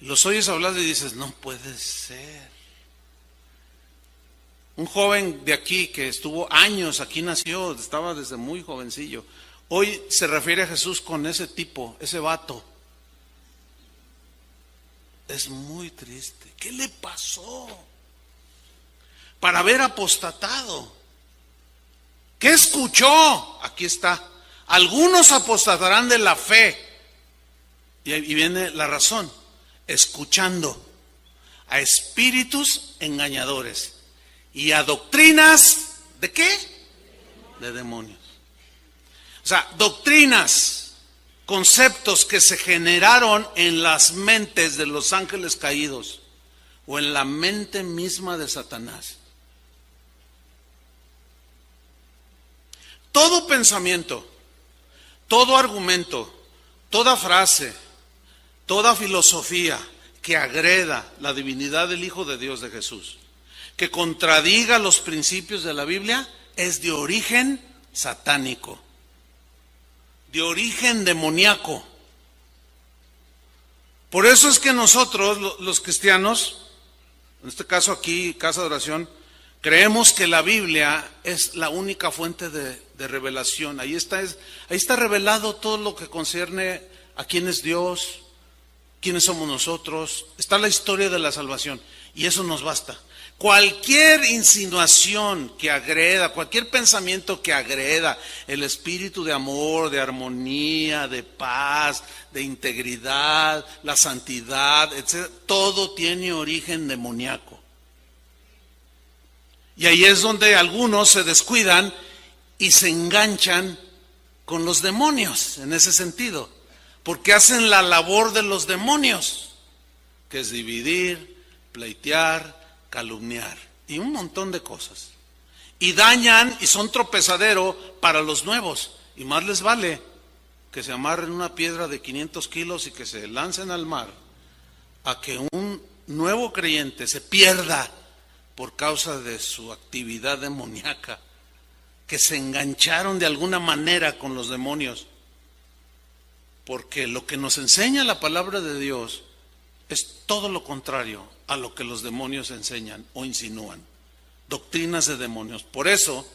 Los oyes hablar y dices: no puede ser. Un joven de aquí que estuvo años, aquí nació, estaba desde muy jovencillo. Hoy se refiere a Jesús con ese tipo, ese vato. Es muy triste. ¿Qué le pasó para haber apostatado? ¿Qué escuchó? Aquí está. Algunos apostatarán de la fe. Y viene la razón. Escuchando a espíritus engañadores y a doctrinas, ¿de qué? De demonios. O sea, doctrinas, conceptos que se generaron en las mentes de los ángeles caídos o en la mente misma de Satanás. Todo pensamiento, todo argumento, toda frase, toda filosofía que agreda la divinidad del Hijo de Dios, de Jesús, que contradiga los principios de la Biblia, es de origen satánico, de origen demoníaco. Por eso es que nosotros, los cristianos, en este caso aquí, Casa de Oración, creemos que la Biblia es la única fuente de revelación. Ahí está revelado todo lo que concierne a quién es Dios, quiénes somos nosotros. Está la historia de la salvación y eso nos basta. Cualquier insinuación que agreda, cualquier pensamiento que agreda el espíritu de amor, de armonía, de paz, de integridad, la santidad, etc., todo tiene origen demoníaco. Y ahí es donde algunos se descuidan y se enganchan con los demonios, en ese sentido, porque hacen la labor de los demonios, que es dividir, pleitear, calumniar y un montón de cosas. Y dañan y son tropezadero para los nuevos. Y más les vale que se amarren una piedra de 500 kilos y que se lancen al mar, a que un nuevo creyente se pierda por causa de su actividad demoníaca, que se engancharon de alguna manera con los demonios. Porque lo que nos enseña la palabra de Dios es todo lo contrario a lo que los demonios enseñan o insinúan. Doctrinas de demonios. Por eso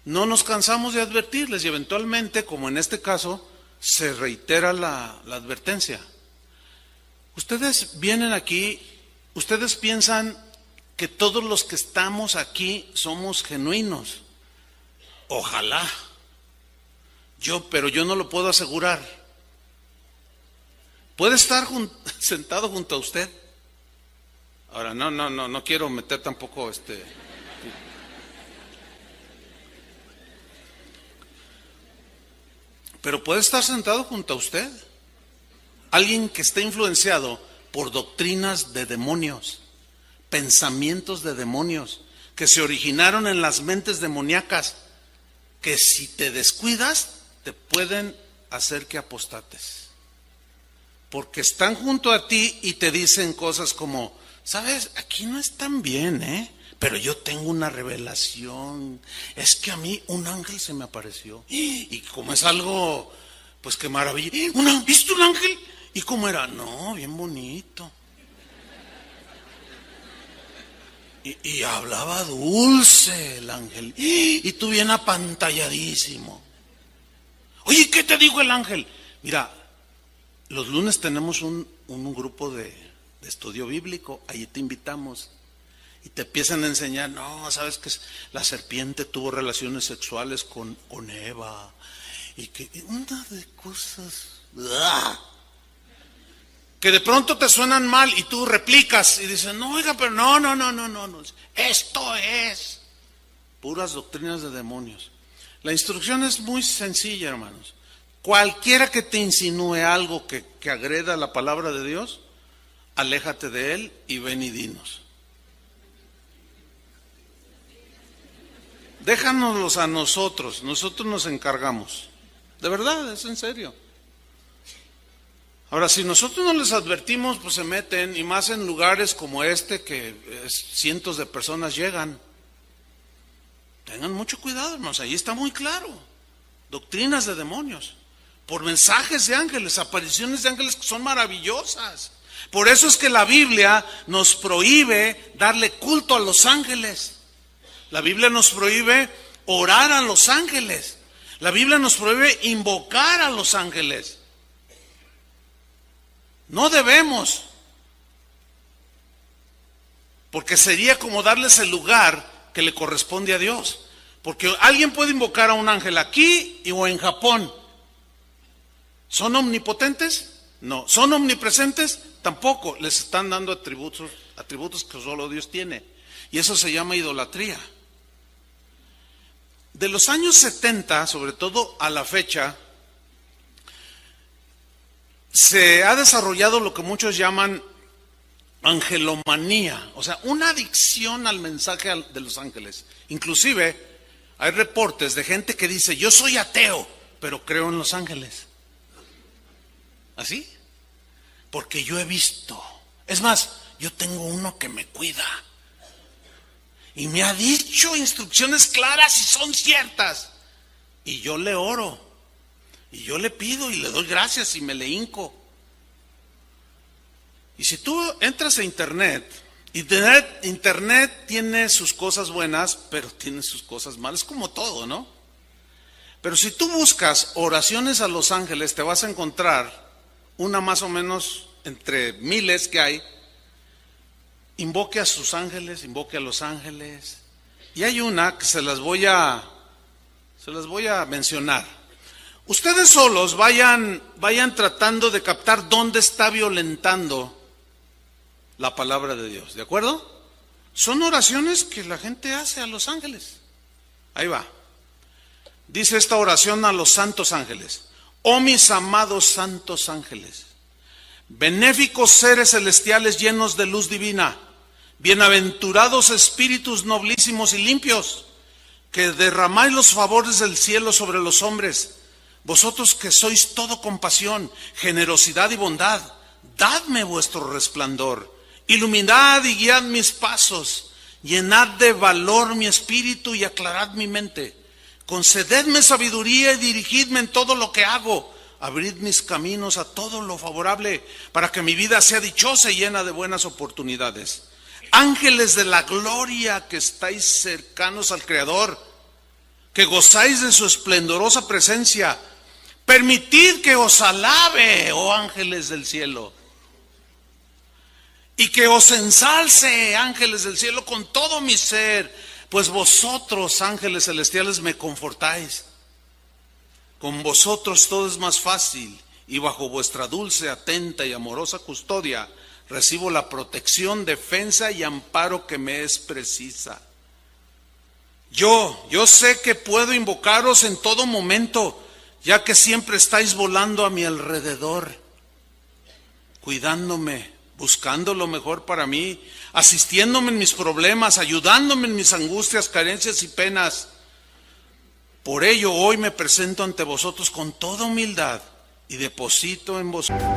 no nos cansamos de advertirles y eventualmente, como en este caso, se reitera la advertencia. Ustedes vienen aquí, ustedes piensan que todos los que estamos aquí somos genuinos. Ojalá. Pero yo no lo puedo asegurar. Puede estar sentado junto a usted. Ahora, no quiero meter tampoco pero puede estar sentado junto a usted alguien que esté influenciado por doctrinas de demonios, pensamientos de demonios, que se originaron en las mentes demoníacas, que si te descuidas, te pueden hacer que apostates. Porque están junto a ti y te dicen cosas como, ¿sabes? Aquí no están bien, pero yo tengo una revelación. Es que a mí un ángel se me apareció. Y como es algo, pues qué maravilla. ¿Viste un ángel? ¿Y cómo era? No, bien bonito. Y hablaba dulce el ángel. Y tú bien apantalladísimo. Oye, ¿qué te dijo el ángel? Mira, los lunes tenemos un grupo de estudio bíblico, ahí te invitamos. Y te empiezan a enseñar, no, sabes que la serpiente tuvo relaciones sexuales con Eva. Y que una de cosas que de pronto te suenan mal y tú replicas y dices, no, oiga, pero no. Esto es puras doctrinas de demonios. La instrucción es muy sencilla, hermanos. Cualquiera que te insinúe algo que agreda la palabra de Dios, aléjate de él y ven y dinos. Déjanoslos a nosotros nos encargamos. De verdad, es en serio. Ahora, si nosotros no les advertimos, pues se meten, y más en lugares como este, que cientos de personas llegan. Tengan mucho cuidado, hermanos, ahí está muy claro. Doctrinas de demonios, por mensajes de ángeles, apariciones de ángeles que son maravillosas. Por eso es que la Biblia nos prohíbe darle culto a los ángeles. La Biblia nos prohíbe orar a los ángeles. La Biblia nos prohíbe invocar a los ángeles. No debemos, porque sería como darles el lugar que le corresponde a Dios. Porque alguien puede invocar a un ángel aquí o en Japón. ¿Son omnipotentes? No. ¿Son omnipresentes? Tampoco. Les están dando atributos que solo Dios tiene. Y eso se llama idolatría. De los años 70, sobre todo a la fecha, se ha desarrollado lo que muchos llaman angelomanía, o sea, una adicción al mensaje de los ángeles. Inclusive hay reportes de gente que dice, yo soy ateo, pero creo en los ángeles. ¿Así? Porque yo he visto. Es más, yo tengo uno que me cuida. Y me ha dicho instrucciones claras y son ciertas. Y yo le oro. Y yo le pido y le doy gracias y me le hinco. Y si tú entras a Internet tiene sus cosas buenas, pero tiene sus cosas malas, como todo, ¿no? Pero si tú buscas oraciones a los ángeles, te vas a encontrar una más o menos entre miles que hay. Invoque a sus ángeles, invoque a los ángeles. Y hay una que se las voy a mencionar. Ustedes solos vayan tratando de captar dónde está violentando la palabra de Dios, ¿de acuerdo? Son oraciones que la gente hace a los ángeles. Ahí va. Dice esta oración a los santos ángeles. Oh mis amados santos ángeles, benéficos seres celestiales llenos de luz divina, bienaventurados espíritus nobilísimos y limpios, que derramáis los favores del cielo sobre los hombres, vosotros que sois todo compasión, generosidad y bondad, dadme vuestro resplandor, iluminad y guiad mis pasos, llenad de valor mi espíritu y aclarad mi mente, concededme sabiduría y dirigidme en todo lo que hago, abrid mis caminos a todo lo favorable, para que mi vida sea dichosa y llena de buenas oportunidades. Ángeles de la gloria que estáis cercanos al Creador, que gozáis de su esplendorosa presencia, permitid que os alabe, oh ángeles del cielo, y que os ensalce, ángeles del cielo, con todo mi ser, pues vosotros, ángeles celestiales, me confortáis. Con vosotros todo es más fácil, y bajo vuestra dulce, atenta y amorosa custodia recibo la protección, defensa y amparo que me es precisa. Yo sé que puedo invocaros en todo momento, ya que siempre estáis volando a mi alrededor, cuidándome, buscando lo mejor para mí, asistiéndome en mis problemas, ayudándome en mis angustias, carencias y penas. Por ello hoy me presento ante vosotros con toda humildad y deposito en vosotros.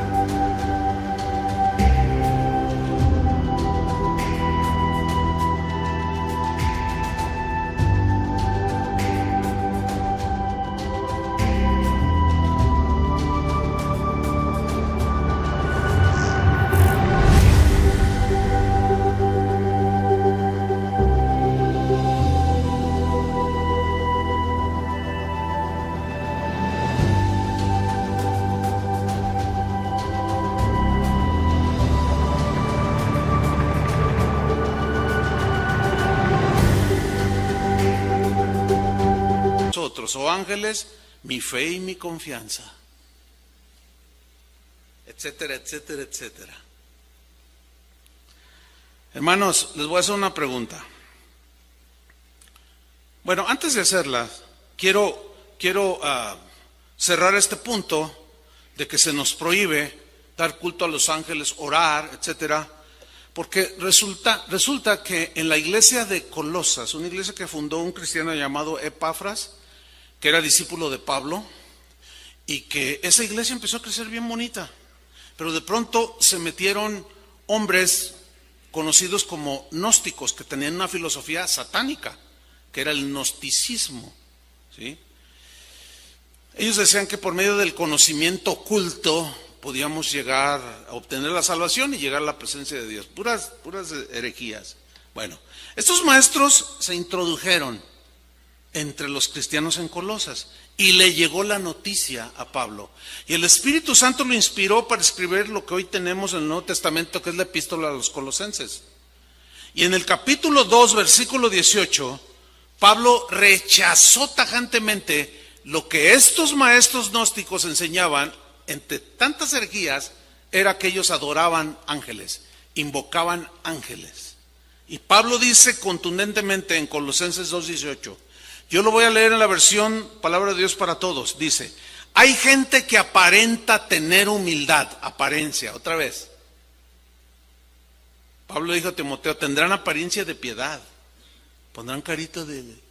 Oh ángeles, mi fe y mi confianza, etcétera, etcétera, etcétera. Hermanos, les voy a hacer una pregunta. Bueno, antes de hacerla, quiero cerrar este punto de que se nos prohíbe dar culto a los ángeles, orar, etcétera, porque resulta que en la iglesia de Colosas, una iglesia que fundó un cristiano llamado Epafras, que era discípulo de Pablo, y que esa iglesia empezó a crecer bien bonita, pero de pronto se metieron hombres conocidos como gnósticos, que tenían una filosofía satánica, que era el gnosticismo, ¿sí? Ellos decían que por medio del conocimiento oculto podíamos llegar a obtener la salvación y llegar a la presencia de Dios, puras herejías. Bueno, estos maestros se introdujeron entre los cristianos en Colosas y le llegó la noticia a Pablo, y el Espíritu Santo lo inspiró para escribir lo que hoy tenemos en el Nuevo Testamento, que es la epístola a los Colosenses. Y en el capítulo 2, versículo 18, Pablo rechazó tajantemente lo que estos maestros gnósticos enseñaban. Entre tantas herejías era que ellos adoraban ángeles, invocaban ángeles. Y Pablo dice contundentemente en Colosenses 2:18, yo lo voy a leer en la versión Palabra de Dios para Todos, dice, hay gente que aparenta tener humildad, apariencia, otra vez. Pablo dijo a Timoteo, tendrán apariencia de piedad, pondrán carita de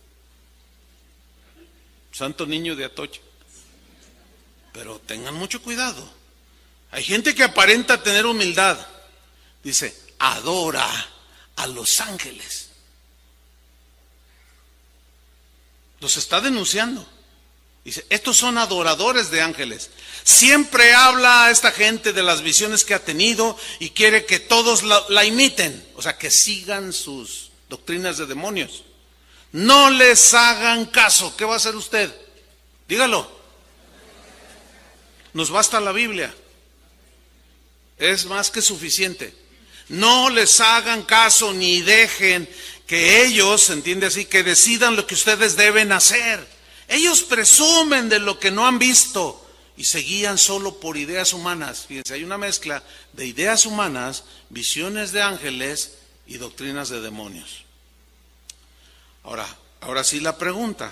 santo niño de Atocha, pero tengan mucho cuidado. Hay gente que aparenta tener humildad, dice, adora a los ángeles. Los está denunciando. Dice, estos son adoradores de ángeles. Siempre habla a esta gente de las visiones que ha tenido y quiere que todos la imiten, o sea, que sigan sus doctrinas de demonios. No les hagan caso. ¿Qué va a hacer usted? Dígalo. Nos basta la Biblia. Es más que suficiente. No les hagan caso ni dejen que ellos, se entiende así, que decidan lo que ustedes deben hacer. Ellos presumen de lo que no han visto y se guían solo por ideas humanas. Fíjense, hay una mezcla de ideas humanas, visiones de ángeles y doctrinas de demonios. Ahora sí la pregunta.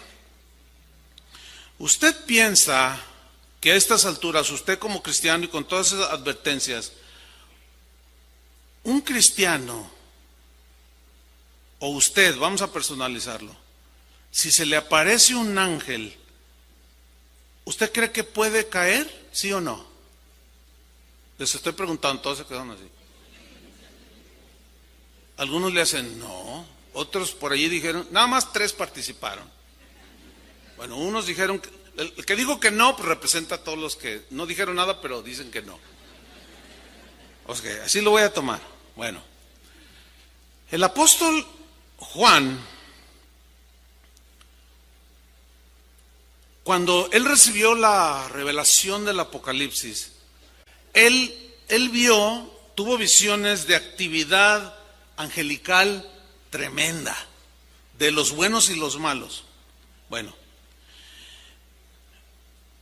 ¿Usted piensa que a estas alturas, usted como cristiano y con todas esas advertencias, un cristiano o usted, vamos a personalizarlo, si se le aparece un ángel, ¿usted cree que puede caer? ¿Sí o no? Les estoy preguntando, todos se quedaron así. Algunos le hacen no, otros por allí dijeron, nada más 3 participaron. Bueno, unos dijeron, el que dijo que no, pues representa a todos los que no dijeron nada, pero dicen que no. O sea, así lo voy a tomar. Bueno, el apóstol Juan, cuando él recibió la revelación del Apocalipsis, él tuvo visiones de actividad angelical tremenda, de los buenos y los malos. Bueno,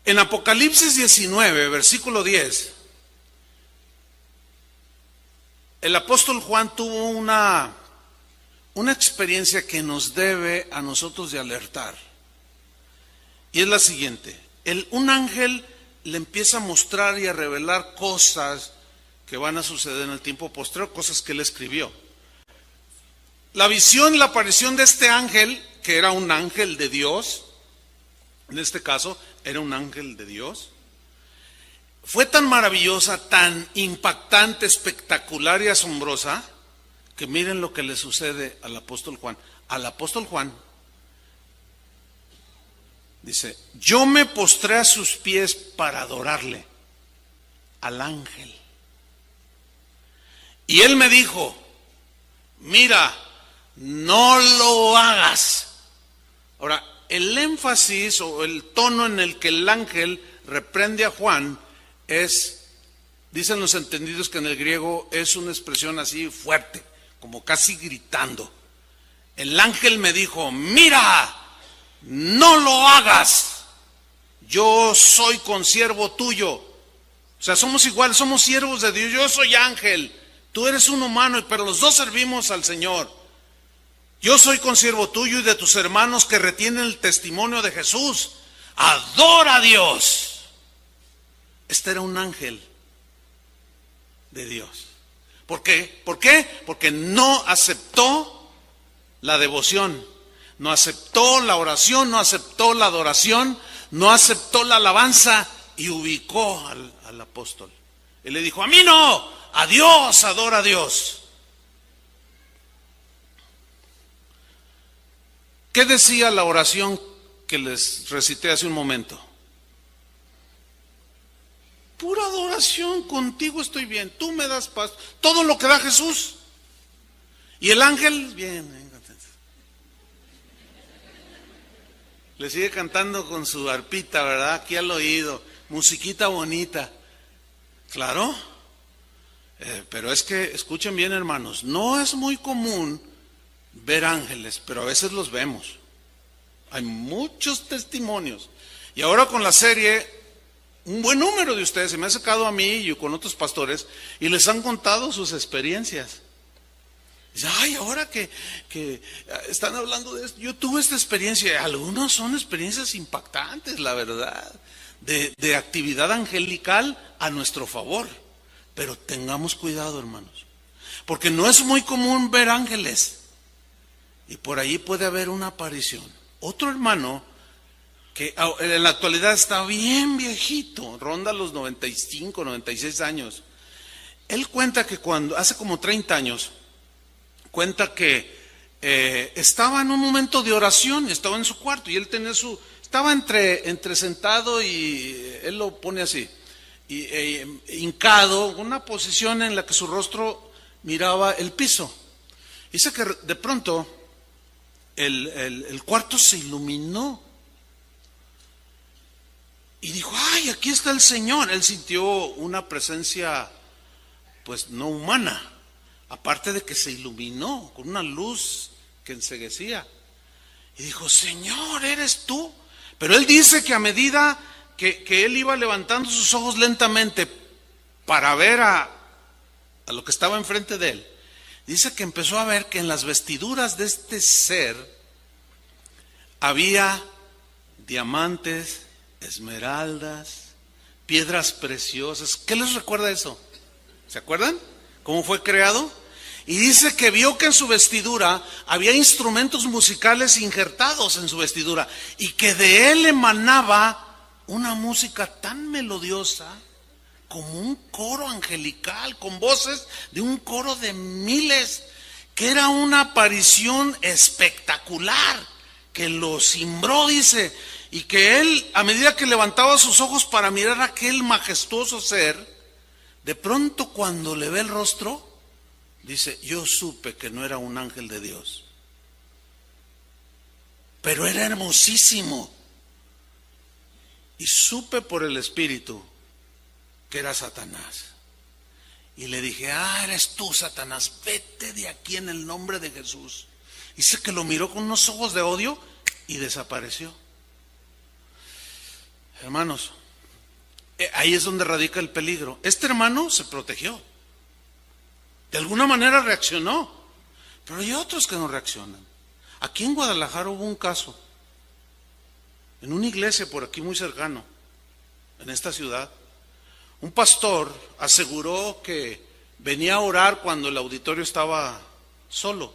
en Apocalipsis 19, versículo 10, el apóstol Juan tuvo una experiencia que nos debe a nosotros de alertar. Y es la siguiente: un ángel le empieza a mostrar y a revelar cosas que van a suceder en el tiempo posterior, cosas que él escribió. La visión, la aparición de este ángel, que era un ángel de Dios, en este caso era un ángel de Dios, fue tan maravillosa, tan impactante, espectacular y asombrosa, que miren lo que le sucede al apóstol Juan. Al apóstol Juan dice, yo me postré a sus pies para adorarle, al ángel. Y él me dijo, mira, no lo hagas. Ahora, el énfasis o el tono en el que el ángel reprende a Juan es, dicen los entendidos que en el griego es una expresión así fuerte, como casi gritando. El ángel me dijo, mira, no lo hagas, yo soy consiervo tuyo. O sea, somos iguales, somos siervos de Dios. Yo soy ángel, tú eres un humano, pero los dos servimos al Señor. Yo soy consiervo tuyo y de tus hermanos que retienen el testimonio de Jesús. Adora a Dios. Este era un ángel de Dios. ¿Por qué? ¿Por qué? Porque no aceptó la devoción, no aceptó la oración, no aceptó la adoración, no aceptó la alabanza y ubicó al apóstol. Él le dijo, a mí no, a Dios, adora a Dios. ¿Qué decía la oración que les recité hace un momento? Pura adoración, contigo estoy bien, tú me das paz, todo lo que da Jesús. Y el ángel, bien, le sigue cantando con su arpita, ¿verdad? Aquí al oído, musiquita bonita. Claro, pero es que, escuchen bien hermanos, no es muy común ver ángeles, pero a veces los vemos. Hay muchos testimonios. Y ahora con la serie, un buen número de ustedes se me ha acercado a mí y con otros pastores y les han contado sus experiencias. Dice, ay, ahora que están hablando de esto, yo tuve esta experiencia. Algunas son experiencias impactantes, la verdad, de actividad angelical a nuestro favor. Pero tengamos cuidado, hermanos, porque no es muy común ver ángeles. Y por ahí puede haber una aparición. Otro hermano que en la actualidad está bien viejito, ronda los 95, 96 años. Él cuenta que cuando, hace como 30 años, cuenta que estaba en un momento de oración, estaba en su cuarto y él tenía estaba entre sentado y él lo pone así, hincado, una posición en la que su rostro miraba el piso. Dice que de pronto el cuarto se iluminó y dijo, ay, aquí está el Señor. Él sintió una presencia pues no humana, aparte de que se iluminó con una luz que enceguecía. Y dijo, Señor, ¿eres tú? Pero él dice que a medida que él iba levantando sus ojos lentamente para ver a lo que estaba enfrente de él, dice que empezó a ver que en las vestiduras de este ser había diamantes, esmeraldas, piedras preciosas. ¿Qué les recuerda eso? ¿Se acuerdan? ¿Cómo fue creado? Y dice que vio que en su vestidura había instrumentos musicales injertados en su vestidura y que de él emanaba una música tan melodiosa como un coro angelical, con voces de un coro de miles, que era una aparición espectacular, que lo cimbró, dice, y que él, a medida que levantaba sus ojos para mirar a aquel majestuoso ser, de pronto cuando le ve el rostro, dice, yo supe que no era un ángel de Dios, pero era hermosísimo. Y supe por el Espíritu que era Satanás. Y le dije, eres tú, Satanás, vete de aquí en el nombre de Jesús. Dice que lo miró con unos ojos de odio y desapareció. Hermanos, ahí es donde radica el peligro. Este hermano se protegió. De alguna manera reaccionó. Pero hay otros que no reaccionan. Aquí en Guadalajara hubo un caso. En una iglesia por aquí muy cercano, en esta ciudad, un pastor aseguró que venía a orar cuando el auditorio estaba solo,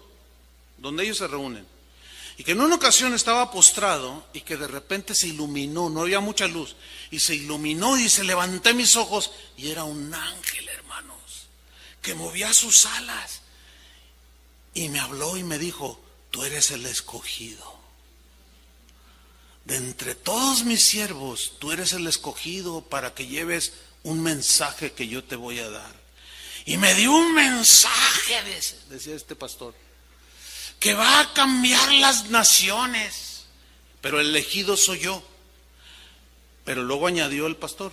donde ellos se reúnen. Y que en una ocasión estaba postrado y que de repente se iluminó, no había mucha luz, y se iluminó y se levanté mis ojos y era un ángel, hermanos, que movía sus alas y me habló y me dijo, tú eres el escogido. De entre todos mis siervos, tú eres el escogido para que lleves un mensaje que yo te voy a dar. Y me dio un mensaje, decía este pastor, que va a cambiar las naciones, pero el elegido soy yo. Pero luego añadió el pastor,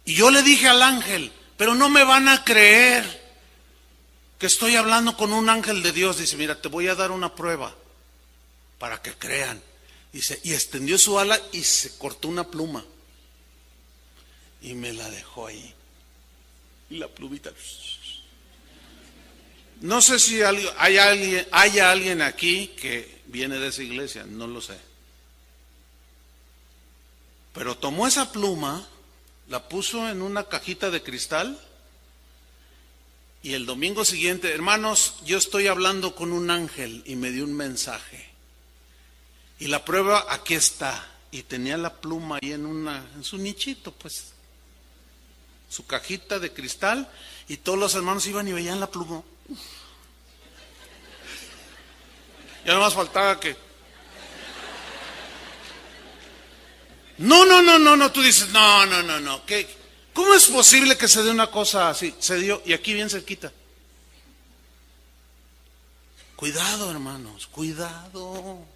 y yo le dije al ángel, pero no me van a creer que estoy hablando con un ángel de Dios. Dice, mira, te voy a dar una prueba para que crean. Dice, y extendió su ala y se cortó una pluma y me la dejó ahí. Y la plumita. No sé si haya alguien aquí que viene de esa iglesia, no lo sé. Pero tomó esa pluma, la puso en una cajita de cristal y el domingo siguiente, hermanos, yo estoy hablando con un ángel y me dio un mensaje. Y la prueba aquí está. Y tenía la pluma ahí en su nichito, pues, su cajita de cristal, y todos los hermanos iban y veían la pluma. Ya no más faltaba que... No, tú dices, no. ¿Cómo es posible que se dé una cosa así? Se dio, y aquí bien cerquita. Cuidado, hermanos, cuidado.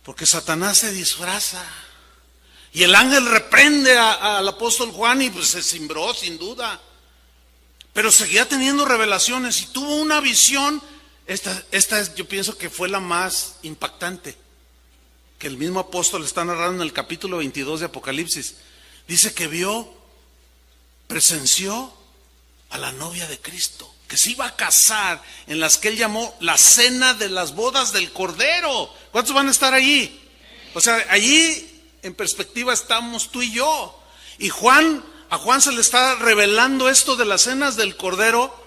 Porque Satanás se disfraza. Y el ángel reprende al apóstol Juan y pues se cimbró sin duda. Pero seguía teniendo revelaciones y tuvo una visión Yo pienso que fue la más impactante, que el mismo apóstol está narrando en el capítulo 22 de Apocalipsis. Dice que presenció a la novia de Cristo, que se iba a casar, en las que él llamó la cena de las bodas del Cordero. ¿Cuántos van a estar allí? O sea, allí en perspectiva estamos tú y yo. Y a Juan se le está revelando esto de las cenas del Cordero,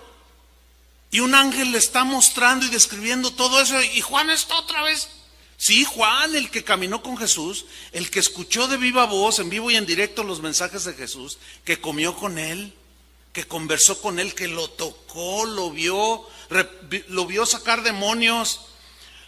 y un ángel le está mostrando y describiendo todo eso, y Juan está otra vez. Sí, Juan, el que caminó con Jesús, el que escuchó de viva voz, en vivo y en directo, los mensajes de Jesús, que comió con él, que conversó con él, que lo tocó, lo vio sacar demonios,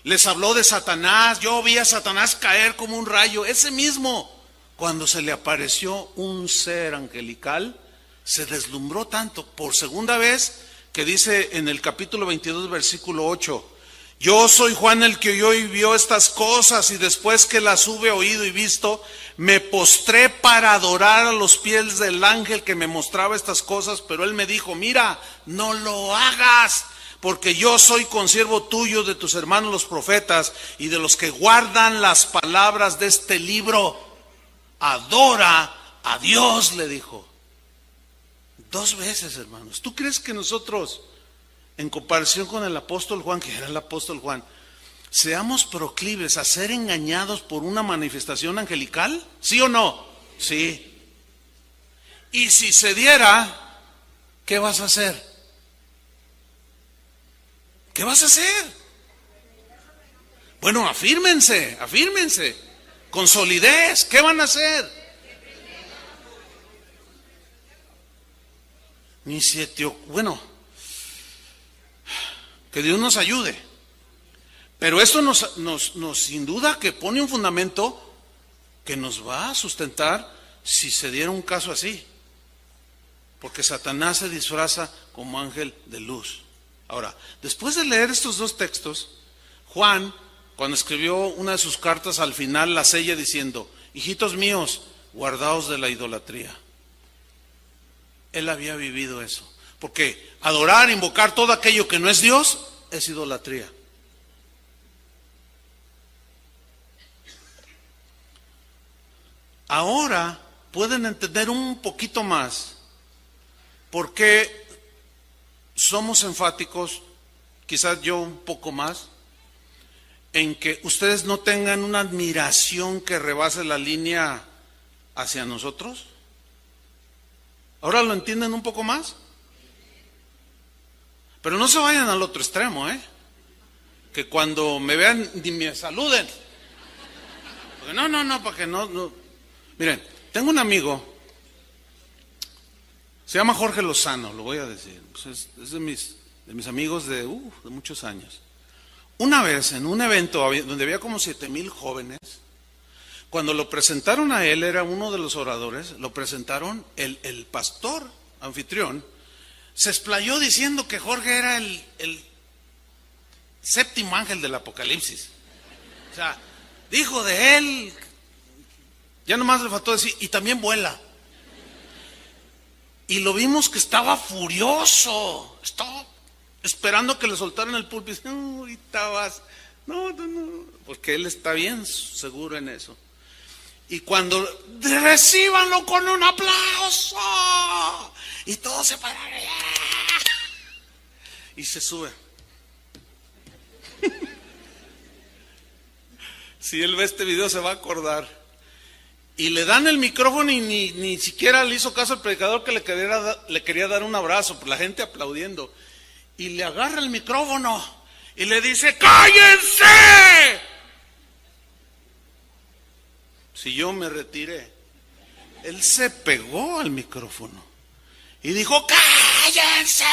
les habló de Satanás. Yo vi a Satanás caer como un rayo. Ese mismo, cuando se le apareció un ser angelical, se deslumbró tanto por segunda vez, que dice en el capítulo 22, versículo 8: yo soy Juan el que oyó y vio estas cosas, y después que las hube oído y visto, me postré para adorar a los pies del ángel que me mostraba estas cosas, pero él me dijo: mira, no lo hagas, porque yo soy consiervo tuyo, de tus hermanos los profetas, y de los que guardan las palabras de este libro. Adora a Dios, le dijo. 2 veces, hermanos. ¿Tú crees que nosotros, en comparación con el apóstol Juan, que era el apóstol Juan, seamos proclives a ser engañados por una manifestación angelical? ¿Sí o no? Sí. Y si se diera, ¿qué vas a hacer? ¿Qué vas a hacer? Bueno, afírmense, con solidez. ¿Qué van a hacer? Bueno, que Dios nos ayude. Pero esto nos sin duda que pone un fundamento que nos va a sustentar si se diera un caso así. Porque Satanás se disfraza como ángel de luz. Ahora, después de leer estos 2 textos, Juan, cuando escribió una de sus cartas, al final la sella diciendo: hijitos míos, guardaos de la idolatría. Él había vivido eso. Porque adorar, invocar todo aquello que no es Dios, es idolatría. Ahora pueden entender un poquito más por qué somos enfáticos, quizás yo un poco más, en que ustedes no tengan una admiración que rebase la línea hacia nosotros. ¿Ahora lo entienden un poco más? Pero no se vayan al otro extremo, que cuando me vean ni me saluden. Porque no, para que no. Miren, tengo un amigo, se llama Jorge Lozano, lo voy a decir. Pues es de mis amigos de muchos años. Una vez en un evento donde había como 7,000 jóvenes, cuando lo presentaron a él, era uno de los oradores, lo presentaron, el pastor anfitrión se explayó diciendo que Jorge era el 7º ángel del Apocalipsis. O sea, dijo de él, ya nomás le faltó decir, y también vuela. Y lo vimos que estaba furioso, estaba esperando que le soltaran el púlpito. No, ahorita vas, no, porque él está bien seguro en eso. Y cuando recíbanlo con un aplauso, y todos se paran y se sube. Si él ve este video se va a acordar. Y le dan el micrófono y ni siquiera le hizo caso al predicador, que le quería dar un abrazo, por la gente aplaudiendo. Y le agarra el micrófono y le dice: ¡cállense! Si yo me retiré, él se pegó al micrófono y dijo: ¡cállense!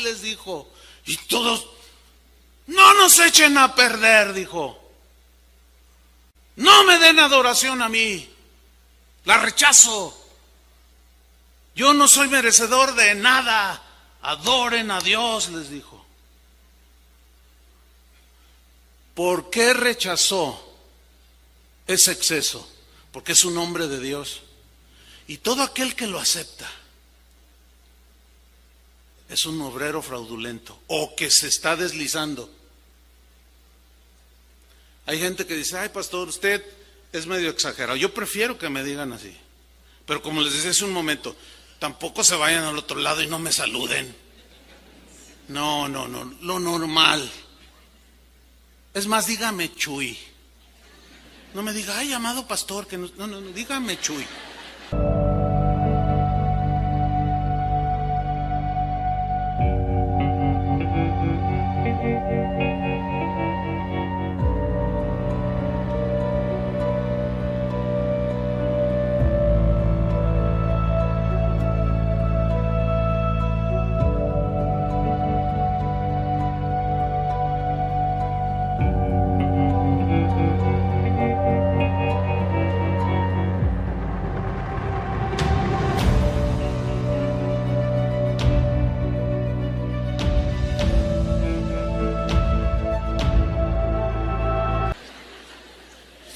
Les dijo. Y todos: no nos echen a perder, dijo. No me den adoración a mí. La rechazo. Yo no soy merecedor de nada. Adoren a Dios, les dijo. ¿Por qué rechazó ese exceso? Porque es un hombre de Dios. Y todo aquel que lo acepta es un obrero fraudulento o que se está deslizando. Hay gente que dice, ay pastor, usted es medio exagerado. Yo prefiero que me digan así. Pero como les decía hace un momento, tampoco se vayan al otro lado y no me saluden. No, lo normal. Es más, dígame Chuy. No me diga, ay, amado pastor, que no, dígame Chuy.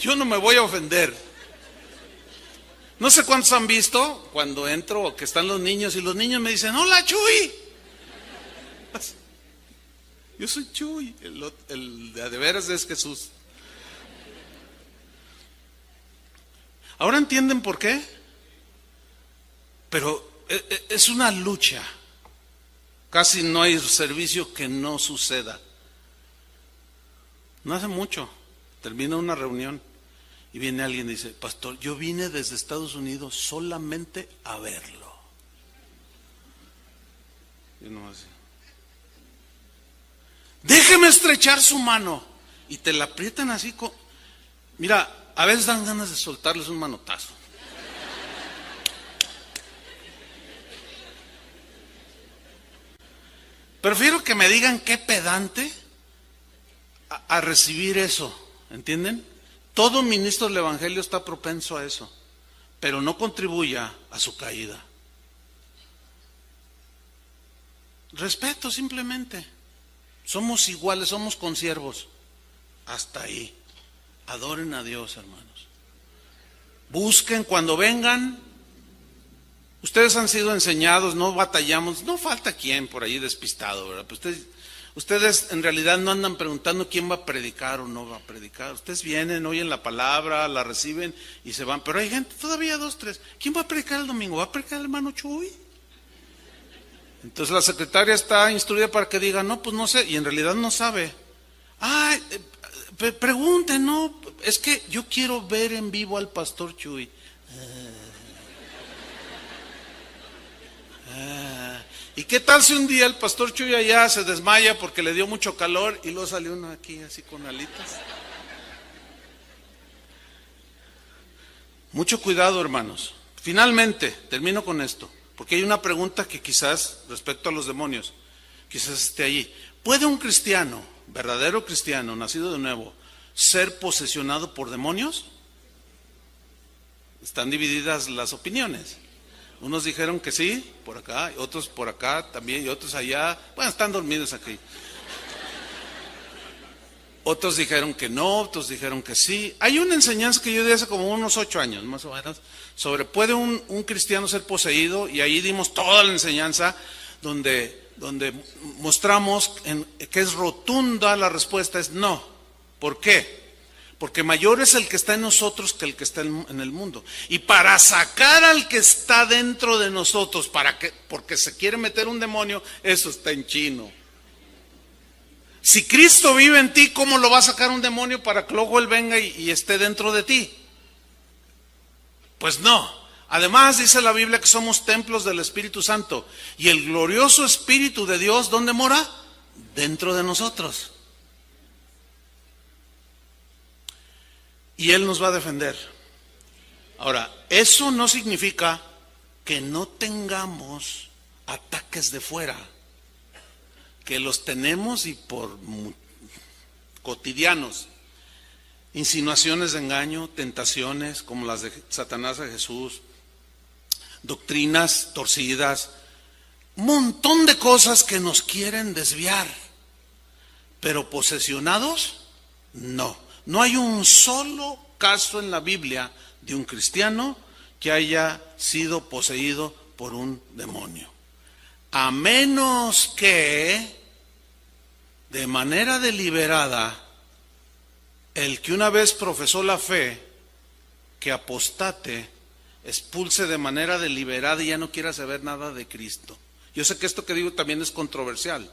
Yo no me voy a ofender. No sé cuántos han visto cuando entro que están los niños y los niños me dicen, hola Chuy. Yo soy Chuy, el de veras es Jesús. ¿Ahora entienden por qué? Pero es una lucha. Casi no hay servicio que no suceda. No hace mucho, termina una reunión y viene alguien y dice, pastor, yo vine desde Estados Unidos solamente a verlo. Y no así. Déjeme estrechar su mano. Y te la aprietan así. Mira, a veces dan ganas de soltarles un manotazo. Prefiero que me digan qué pedante a recibir eso, ¿entienden? Todo ministro del Evangelio está propenso a eso, pero no contribuya a su caída. Respeto simplemente. Somos iguales, somos consiervos. Hasta ahí. Adoren a Dios, hermanos. Busquen cuando vengan. Ustedes han sido enseñados, no batallamos, no falta quien por ahí despistado, ¿verdad? Pues ustedes en realidad no andan preguntando quién va a predicar o no va a predicar. Ustedes vienen, oyen la palabra, la reciben y se van. Pero hay gente, todavía 2, 3. ¿Quién va a predicar el domingo? ¿Va a predicar el hermano Chuy? Entonces la secretaria está instruida para que diga, no, pues no sé, y en realidad no sabe. Ay, pregunten, no, es que yo quiero ver en vivo al pastor Chuy. ¿Y qué tal si un día el pastor Chuy allá se desmaya porque le dio mucho calor y luego salió uno aquí así con alitas? Mucho cuidado, hermanos. Finalmente, termino con esto, porque hay una pregunta que quizás, respecto a los demonios, quizás esté allí. ¿Puede un cristiano, verdadero cristiano, nacido de nuevo, ser posesionado por demonios? Están divididas las opiniones. Unos dijeron que sí, por acá, otros por acá también, y otros allá. Bueno, están dormidos aquí. Otros dijeron que no, otros dijeron que sí. Hay una enseñanza que yo di hace como unos 8 años, más o menos, sobre ¿puede un cristiano ser poseído? Y ahí dimos toda la enseñanza donde mostramos que es rotunda la respuesta, es no. ¿Por qué? Porque mayor es el que está en nosotros que el que está en el mundo. Y para sacar al que está dentro de nosotros, porque se quiere meter un demonio, eso está en chino. Si Cristo vive en ti, ¿cómo lo va a sacar un demonio para que luego Él venga y esté dentro de ti? Pues no. Además dice la Biblia que somos templos del Espíritu Santo. Y el glorioso Espíritu de Dios, ¿dónde mora? Dentro de nosotros. Y Él nos va a defender. Ahora, eso no significa que no tengamos ataques de fuera, que los tenemos y por cotidianos. Insinuaciones de engaño, tentaciones como las de Satanás a Jesús, doctrinas torcidas, un montón de cosas que nos quieren desviar. Pero posesionados, no. No hay un solo caso en la Biblia de un cristiano que haya sido poseído por un demonio. a menos que de manera deliberada el que una vez profesó la fe, que apostate, expulse de manera deliberada y ya no quiera saber nada de Cristo. Yo sé que esto que digo también es controversial,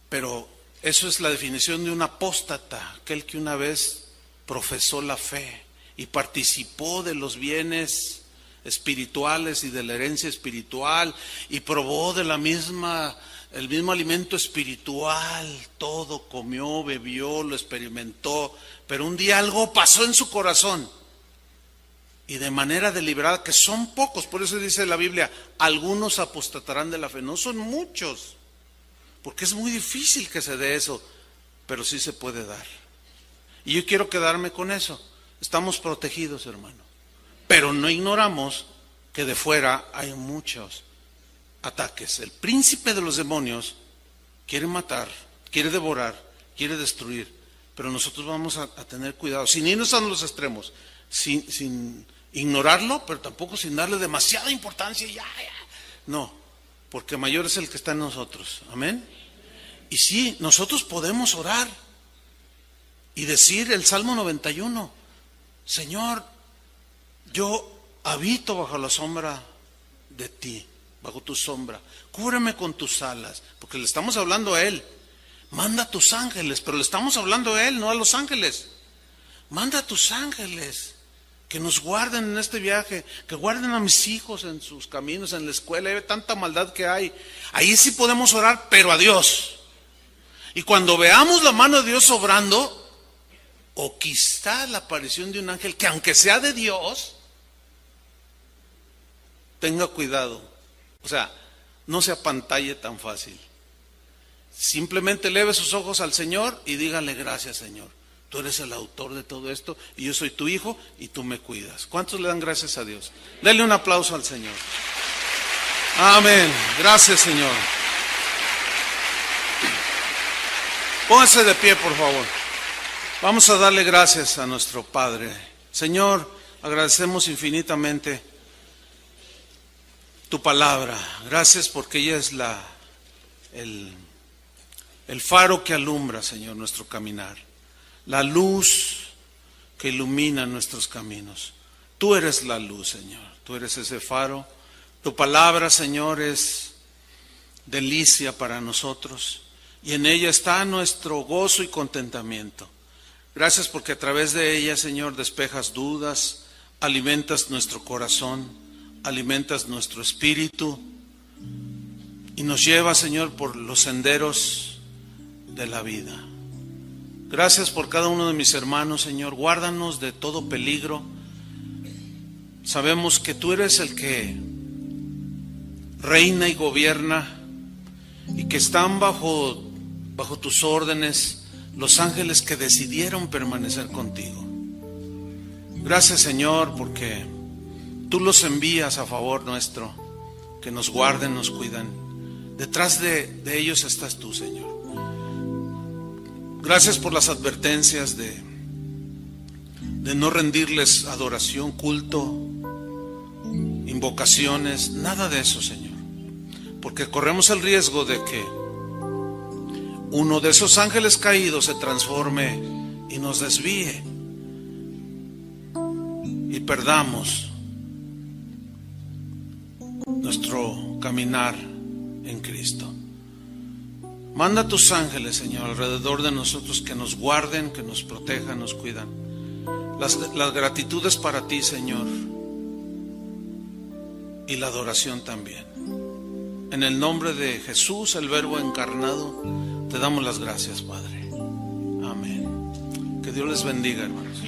pero eso es la definición de un apóstata, aquel que una vez profesó la fe y participó de los bienes espirituales y de la herencia espiritual y probó de el mismo alimento espiritual, todo comió, bebió, lo experimentó, pero un día algo pasó en su corazón y de manera deliberada, que son pocos, por eso dice la Biblia, algunos apostatarán de la fe, no son muchos, porque es muy difícil que se dé eso, pero sí se puede dar. Y yo quiero quedarme con eso. Estamos protegidos, hermano, pero no ignoramos que de fuera hay muchos ataques. El príncipe de los demonios quiere matar, quiere devorar, quiere destruir, pero nosotros vamos a tener cuidado, sin irnos a los extremos, sin ignorarlo, pero tampoco sin darle demasiada importancia. No, porque mayor es el que está en nosotros. Amén. Y sí, nosotros podemos orar y decir el Salmo 91, Señor, yo habito bajo la sombra de ti, bajo tu sombra, cúbreme con tus alas, porque le estamos hablando a Él. Manda a tus ángeles, pero le estamos hablando a Él, no a los ángeles. Manda a tus ángeles que nos guarden en este viaje, que guarden a mis hijos en sus caminos, en la escuela. Hay tanta maldad que hay. Ahí sí podemos orar, pero a Dios. Y cuando veamos la mano de Dios obrando, o quizá la aparición de un ángel que aunque sea de Dios, tenga cuidado. O sea, no se apantalle tan fácil. Simplemente eleve sus ojos al Señor y dígale: gracias, Señor. Tú eres el autor de todo esto y yo soy tu hijo y tú me cuidas. ¿Cuántos le dan gracias a Dios? Dele un aplauso al Señor. Amén. Gracias, Señor. Póngase de pie, por favor. Vamos a darle gracias a nuestro Padre. Señor, agradecemos infinitamente tu palabra. Gracias porque ella es el faro que alumbra, Señor, nuestro caminar. La luz que ilumina nuestros caminos. Tú eres la luz, Señor. Tú eres ese faro. Tu palabra, Señor, es delicia para nosotros. Y en ella está nuestro gozo y contentamiento. Gracias porque a través de ella, Señor, despejas dudas, alimentas nuestro corazón, alimentas nuestro espíritu y nos lleva, Señor, por los senderos de la vida. Gracias por cada uno de mis hermanos, Señor. Guárdanos de todo peligro. Sabemos que tú eres el que reina y gobierna y que están bajo tus órdenes los ángeles que decidieron permanecer contigo. Gracias, Señor, porque tú los envías a favor nuestro, que nos guarden, nos cuidan. Detrás de ellos estás tú, Señor. Gracias por las advertencias de no rendirles adoración, culto, invocaciones, nada de eso, Señor. Porque corremos el riesgo de que uno de esos ángeles caídos se transforme y nos desvíe y perdamos nuestro caminar en Cristo. Manda a tus ángeles, Señor, alrededor de nosotros, que nos guarden, que nos protejan, nos cuidan. Las gratitudes para ti, Señor, y la adoración también. En el nombre de Jesús, el Verbo encarnado, te damos las gracias, Padre. Amén. Que Dios les bendiga, hermanos.